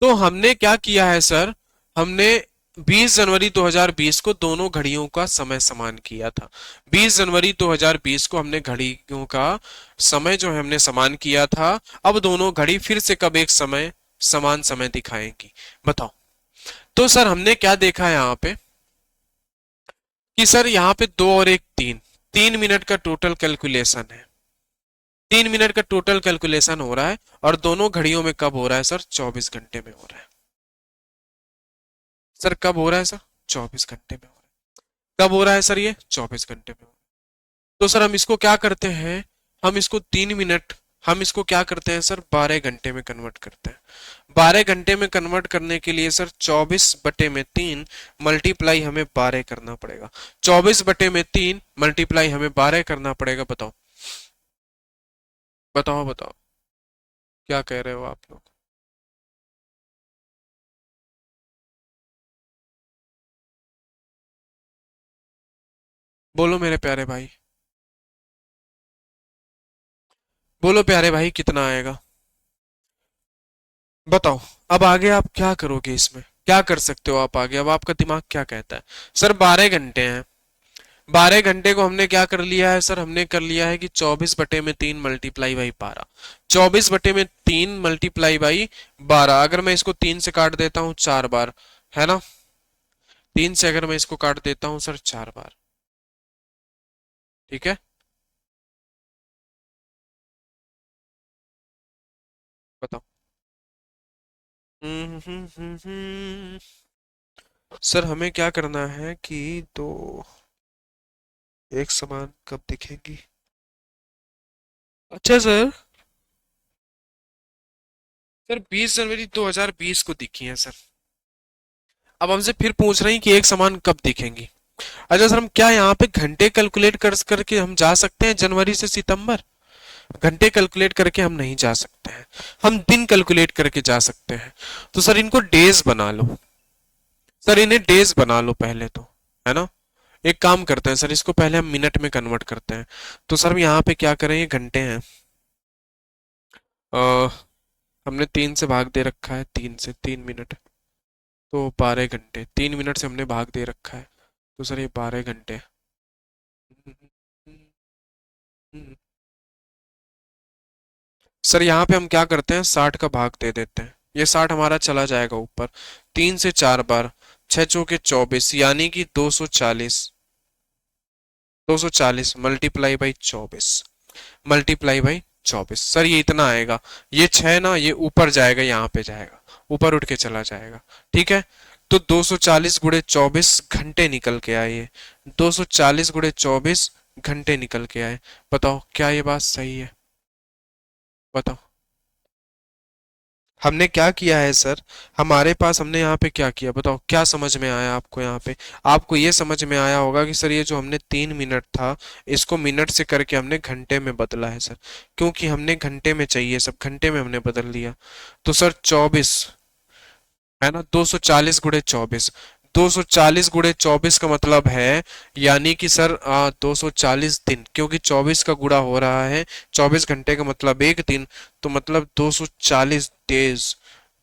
तो हमने क्या किया है सर, हमने 20 जनवरी 2020 को दोनों घड़ियों का समय समान किया था। 20 जनवरी 2020 को हमने घड़ियों का समय जो है हमने समान किया था। अब दोनों घड़ी फिर से कब एक समय समान समय दिखाएंगी, बताओ। तो सर हमने क्या देखा है यहाँ पे कि सर यहाँ पे 2 और 1 3, 3 मिनट का टोटल कैलकुलेशन है। 3 मिनट का टोटल कैलकुलेशन हो रहा है और दोनों घड़ियों में कब हो रहा है सर? 24 घंटे में हो रहा है। सर कब हो रहा है सर? 24 घंटे में हो रहा है। कब हो रहा है सर? ये 24 घंटे में हो रहा है। तो सर हम इसको क्या करते हैं, हम इसको 3 मिनट, हम इसको क्या करते हैं सर? 12 घंटे में कन्वर्ट करते हैं। 12 घंटे में कन्वर्ट करने के लिए सर 24/3 मल्टीप्लाई हमें 12 करना पड़ेगा। 24/3 मल्टीप्लाई हमें 12 करना पड़ेगा। बताओ बताओ बताओ, क्या कह रहे हो आप लोग? बोलो मेरे प्यारे भाई, बोलो प्यारे भाई, कितना आएगा? बताओ। अब आगे आप क्या करोगे? इसमें क्या कर सकते हो आप आगे? अब आपका दिमाग क्या कहता है? सर 12 घंटे हैं। 12 घंटे को हमने क्या कर लिया है सर? हमने कर लिया है कि 24/3 मल्टीप्लाई बाई 12। 24/3 मल्टीप्लाई बाई 12, अगर मैं इसको 3 से काट देता हूँ 4 बार, है ना? 3 से अगर मैं इसको काट देता हूँ सर 4 बार, ठीक है? बताओ। सर हमें क्या करना है कि दो एक समान कब दिखेंगी? अच्छा सर, सर 20 जनवरी 2020 को दिखी है सर। अब हमसे फिर पूछ रहे हैं कि एक समान कब दिखेंगी। अच्छा सर, हम क्या यहाँ पे घंटे कैलकुलेट कर करके हम जा सकते हैं जनवरी से सितंबर? घंटे कैलकुलेट करके हम नहीं जा सकते हैं, हम दिन कैलकुलेट करके जा सकते हैं। तो सर इनको डेज बना लो, सर इन्हें डेज बना लो पहले तो, है ना? एक काम करते हैं सर, इसको पहले हम मिनट में कन्वर्ट करते हैं। तो सर यहाँ पे क्या करें, ये घंटे हैं, हमने 3 से भाग दे रखा है, 3 से 3 मिनट, तो 12 घंटे। 3 मिनट से हमने भाग दे रखा है, तो सर ये 12 घंटे। सर यहाँ पे हम क्या करते हैं, 60 का भाग दे देते हैं, ये 60 हमारा चला जाएगा ऊपर। 3 से 4 बार, 6 चौके 24, यानी कि 240। 240 multiply by 24, multiply by 24। Sir ये इतना आएगा, ये 6 ना, ये ऊपर जाएगा, यहाँ पे जाएगा, ऊपर उठ के चला जाएगा, ठीक है? तो 240 × 24 घंटे निकल के आए ये। 240 × 24 घंटे निकल के आए। बताओ क्या ये बात सही है? बताओ। हमने क्या किया है सर? हमारे पास हमने यहाँ पे क्या किया, बताओ क्या समझ में आया आपको? यहाँ पे आपको ये समझ में आया होगा कि सर ये जो हमने 3 मिनट था, इसको मिनट से करके हमने घंटे में बदला है सर, क्योंकि हमने घंटे में चाहिए, सब घंटे में हमने बदल लिया। तो सर 24, है ना? 240 × 24, 240 × 24 का मतलब है, यानी कि सर 240 दिन, क्योंकि 24 का गुणा हो रहा है 24 घंटे का मतलब 1 दिन, तो मतलब 240 डेज।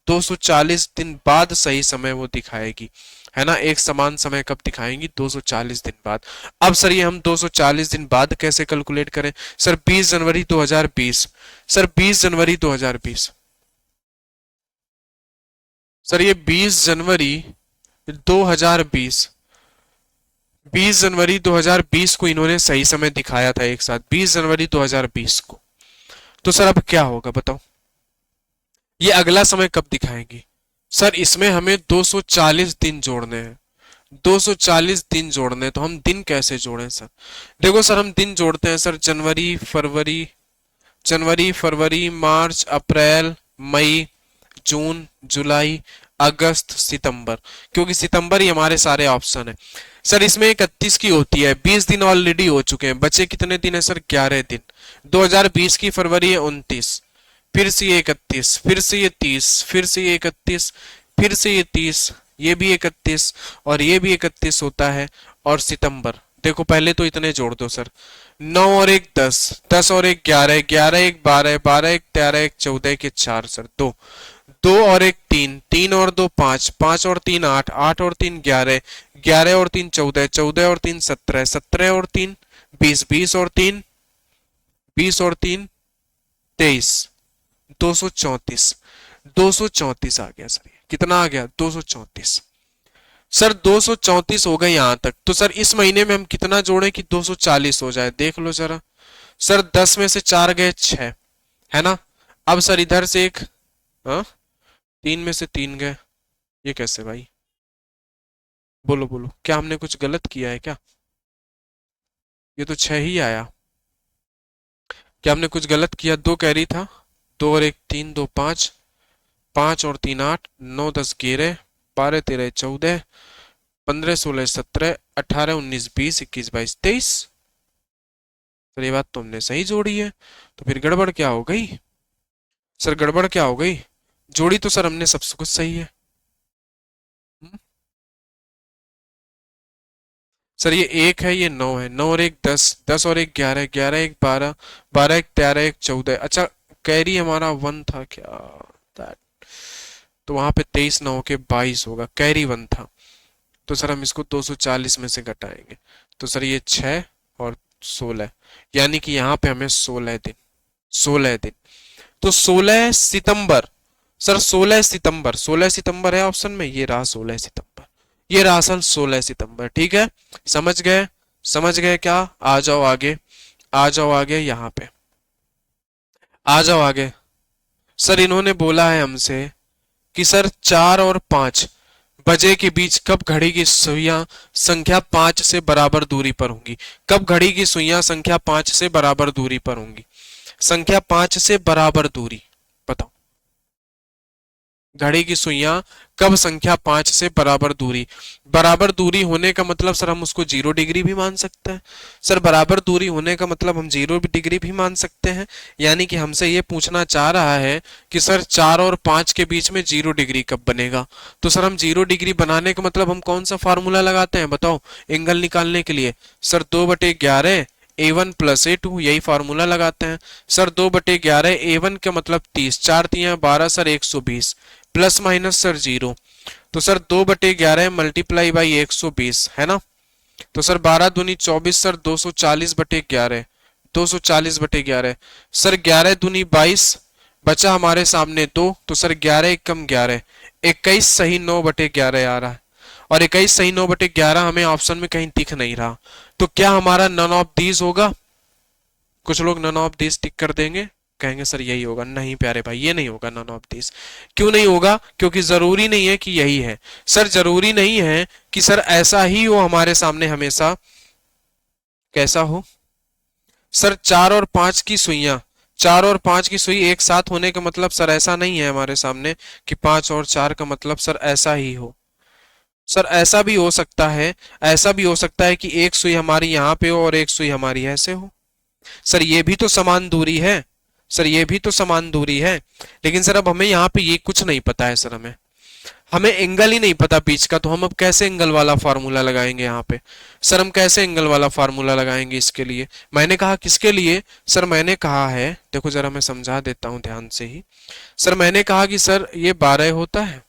240 दिन बाद सही समय वो दिखाएगी, है ना? एक समान समय कब दिखाएंगी? 240 दिन बाद। अब सर ये हम 240 दिन बाद कैसे कैलकुलेट करें सर? 20 जनवरी 2020, सर 20 जनवरी 2020, सर ये 20 जनवरी 2020, 20 जनवरी 2020 को इन्होंने सही समय दिखाया था एक साथ, 20 जनवरी 2020 को। तो सर अब क्या होगा बताओ, ये अगला समय कब दिखाएंगी? सर इसमें हमें 240 दिन जोड़ने हैं, 240 दिन जोड़ने हैं, तो हम दिन कैसे जोड़ें सर? देखो सर, हम दिन जोड़ते हैं सर, जनवरी फरवरी, जनवरी फरवरी मार्च अप्रैल मई जून जुलाई अगस्त सितंबर, क्योंकि सितंबर ही हमारे सारे ऑप्शन है। सर इसमें 31 की होती है, 20 दिन ऑलरेडी हो चुके हैं, बचे कितने दिन है सर? 11 दिन। 2020 की फरवरी है 29, फिर से ये 31, फिर से ये 30, फिर से ये 31, फिर से ये 30, ये भी 31 और ये भी 31 होता है। और सितंबर, देखो पहले तो इतने जोड़ दो सर, 9 और 1 10, 10 और 1 11, 11 1 12, 12 1 13, 1 14, 1 4 सर 2, दो और एक तीन, तीन और दो पांच, पांच और तीन आठ, आठ और तीन ग्यारह, ग्यारह और तीन चौदह, चौदह और तीन सत्रह, सत्रह और तीन बीस, बीस और तीन, बीस और तीन तेईस, 234, 234 आ गया सर। कितना आ गया? 234। सर 234 हो गए यहां तक, तो सर इस महीने में हम कितना जोड़ें कि 240 हो जाए, देख लो जरा। सर 10 में से 4 गए 6, है ना। अब सर इधर से एक, हाँ, 3 में से 3 गए, ये कैसे भाई? बोलो बोलो, क्या हमने कुछ गलत किया है क्या? ये तो 6 ही आया। क्या हमने कुछ गलत किया? 2 कैरी था, 2 और एक 3, 2 5, 5 और 3 8, 9 10 11, 12 13 14, 15 16 17, 18 19 20 21 22 23। सर ये बात तो हमने सही जोड़ी है, तो फिर गड़बड़ क्या हो गई? सर गड़बड़ क्या हो गई? जोड़ी तो सर हमने सब कुछ सही है। हम्म? सर ये 1 है, ये 9 है, 9 और एक 10, 10 और एक 11, 11 एक 12, 12 एक 13 एक 14। अच्छा, कैरी हमारा 1 था क्या? That- तो वहां पे 23 9 के 22 होगा, कैरी 1 था। तो सर हम इसको 240 में से घटाएंगे, तो सर ये 6 और 16, यानी कि यहाँ पे हमें 16 दिन, 16 दिन। तो 16 सितंबर, सर 16 सितंबर, 16 सितंबर है ऑप्शन में, ये रहा 16 सितंबर, ये रहा सन 16 सितंबर। ठीक है, समझ गए? समझ गए क्या? आ जाओ आगे, आ जाओ आगे, यहाँ पे आ जाओ आगे। सर इन्होंने बोला है हमसे कि सर 4 और 5 बजे के बीच कब घड़ी की सुइयां संख्या 5 से बराबर दूरी पर होंगी? कब घड़ी की सुइयां संख्या 5 से बराबर दूरी पर होंगी? संख्या 5 से बराबर दूरी, बताओ। घड़ी की सुइयां कब संख्या 5 से बराबर दूरी? बराबर दूरी होने का मतलब सर हम उसको 0 डिग्री भी मान सकते हैं। सर बराबर दूरी होने का मतलब हम 0 डिग्री भी मान सकते हैं, यानी कि हमसे ये पूछना चाह रहा है कि सर 4 और 5 के बीच में 0 डिग्री कब बनेगा। तो सर हम 0 डिग्री बनाने का मतलब हम कौन सा फार्मूला लगाते हैं, बताओ, एंगल निकालने के लिए? सर 2/11 A1 प्लस A2, यही फार्मूला लगाते हैं। सर 2/11 A1 का मतलब 30, 4 3 12, सर 120, प्लस माइनस सर 0। तो सर 2/11 मल्टीप्लाई बाई 120, है ना। तो सर 12 दूनी 24, सर 240/11, 240/11। सर 11 दूनी 22, बचा हमारे सामने 2, तो सर 11 एकम 11, 21 सही 9/11 आ रहा है। और 21 सही 9/11 हमें ऑप्शन में कहीं दिख नहीं रहा, तो क्या हमारा नन ऑफ दीज होगा? कुछ लोग नन ऑफ दीज टिक कर देंगे, कहेंगे सर यही होगा। नहीं प्यारे भाई, ये नहीं होगा नन ऑफ दीज। क्यों नहीं होगा? क्योंकि जरूरी नहीं है कि यही है। सर जरूरी नहीं है कि सर ऐसा ही हो हमारे सामने हमेशा। कैसा हो? सर 4 और 5 की सुइयां, 4 और 5 की सुई एक साथ होने का मतलब सर ऐसा नहीं है हमारे सामने कि 5 और 4 का मतलब सर ऐसा ही हो। सर ऐसा भी हो सकता है, ऐसा भी हो सकता है कि एक सुई हमारी यहाँ पे हो और एक सुई हमारी ऐसे हो। सर ये भी तो समान दूरी है, सर ये भी तो समान दूरी है। लेकिन सर अब हमें यहाँ पे ये कुछ नहीं पता है, सर हमें हमें एंगल ही नहीं पता बीच का, तो हम अब कैसे एंगल वाला फार्मूला लगाएंगे यहाँ पे? सर हम कैसे एंगल वाला फार्मूला लगाएंगे इसके लिए? मैंने कहा किसके लिए? सर मैंने कहा है, देखो जरा मैं समझा देता हूँ ध्यान से ही। सर मैंने कहा कि सर ये 12 होता है,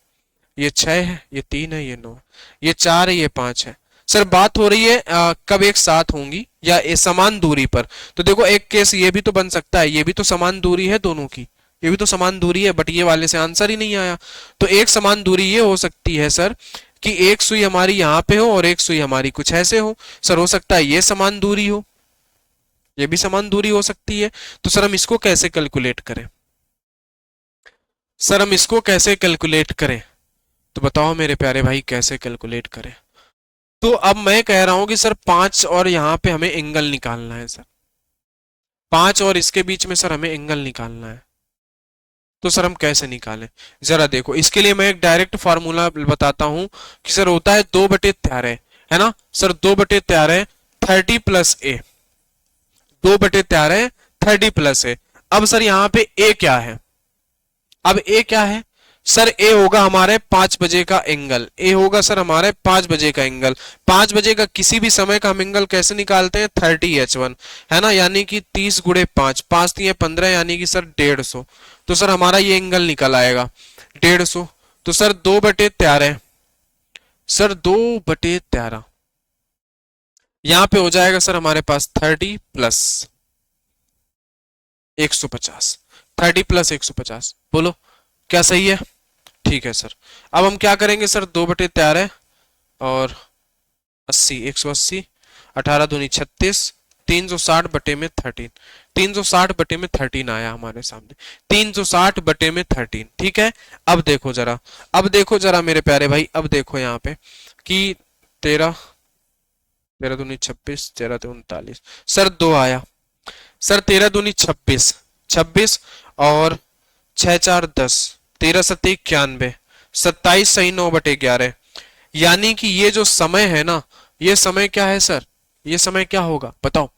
ये 6 है, ये 3 है, ये 9 है, ये 4 है, ये 5 है। सर बात हो रही है कब एक साथ होंगी या ये समान दूरी पर। तो देखो एक केस ये भी तो बन सकता है, ये भी तो समान दूरी है दोनों की, ये भी तो समान दूरी है, बट ये वाले से आंसर ही नहीं आया। तो एक समान दूरी ये हो सकती है सर कि एक सुई हमारी यहाँ पे हो और एक सुई हमारी कुछ ऐसे हो। सर हो सकता है ये समान दूरी हो, ये भी समान दूरी हो सकती है। तो सर हम इसको कैसे कैलकुलेट करें? सर हम इसको कैसे कैलकुलेट करें? तो बताओ मेरे प्यारे भाई, कैसे कैलकुलेट करें? तो अब मैं कह रहा हूं कि सर 5 और यहां पे हमें एंगल निकालना है सर, 5 और इसके बीच में सर हमें एंगल निकालना है। तो सर हम कैसे निकालें? जरा देखो, इसके लिए मैं एक डायरेक्ट फार्मूला बताता हूं कि सर होता है 2/13, है ना। सर 2/13 30 प्लस ए, 2/13 30 प्लस ए। अब सर यहाँ पे ए क्या है? अब ए क्या है? सर ए होगा हमारे 5 बजे का एंगल, ए होगा सर हमारे 5 बजे का एंगल। 5 बजे का किसी भी समय का हम एंगल कैसे निकालते हैं? 30h1, है ना, यानी कि 30 × 5, 5 3 15, यानी कि सर 150। तो सर हमारा ये एंगल निकल आएगा। 150। तो सर 2/13, सर 2/13 यहां पे हो जाएगा सर हमारे पास 30 प्लस 150, 30 प्लस 150, बोलो क्या सही है? ठीक है सर। अब हम क्या करेंगे सर, 2/13 और 80, 180, 18×2 = 36, 360/13, 360/13 आया हमारे सामने, 360/13। ठीक है। अब देखो जरा, अब देखो जरा मेरे प्यारे भाई, अब देखो यहाँ पे कि 13, 13×2 = 26, 13×3 = 39, सर 2 आया। सर 13×2 = 26, 26 और 6×4 = 10, 13×7 = 91, 27 सही 9/11। यानी कि ये जो समय है ना, ये समय क्या है सर, ये समय क्या होगा बताओ,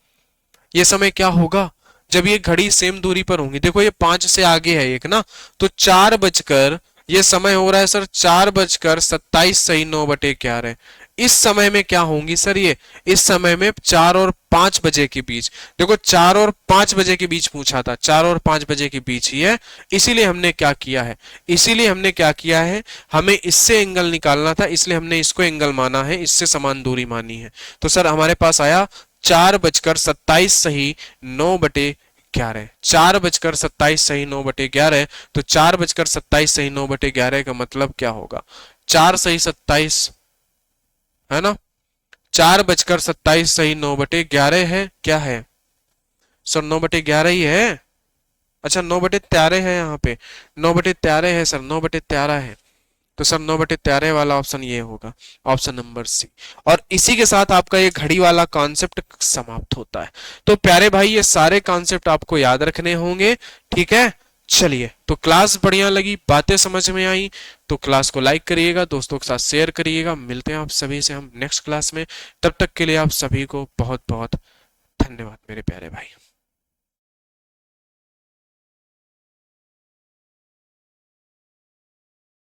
ये समय क्या होगा जब ये घड़ी सेम दूरी पर होंगी। देखो ये 5 से आगे है एक ना, तो 4 बजकर, ये समय हो रहा है सर 4:27 सही 9/11। इस समय में क्या होंगी सर ये, इस समय में 4 और 5 बजे के बीच। देखो 4 और 5 बजे के बीच पूछा था, 4 और 5 बजे के बीच ही है। इसीलिए हमने क्या किया है, इसीलिए हमने क्या किया है, हमें इससे एंगल निकालना था, इसलिए हमने इसको एंगल माना है, इससे समान दूरी मानी है। तो सर हमारे पास आया 4:27 सही 9/11, 4:27 सही 9/11। तो 4:27 सही 9/11 का मतलब क्या होगा, 4 सही 27 है ना, 4:27 सही 9/11 है, क्या है सर 9/11 ही है। अच्छा 9/13 है, यहाँ पे 9/13 है सर, 9/13 है। तो सर 9/13 वाला ऑप्शन ये होगा, ऑप्शन नंबर सी। और इसी के साथ आपका ये घड़ी वाला कॉन्सेप्ट समाप्त होता है। तो प्यारे भाई ये सारे कॉन्सेप्ट आपको याद रखने होंगे। ठीक है, चलिए तो क्लास बढ़िया लगी, बातें समझ में आई तो क्लास को लाइक करिएगा, दोस्तों के साथ शेयर करिएगा। मिलते हैं आप सभी से हम नेक्स्ट क्लास में, तब तक के लिए आप सभी को बहुत बहुत धन्यवाद मेरे प्यारे भाई।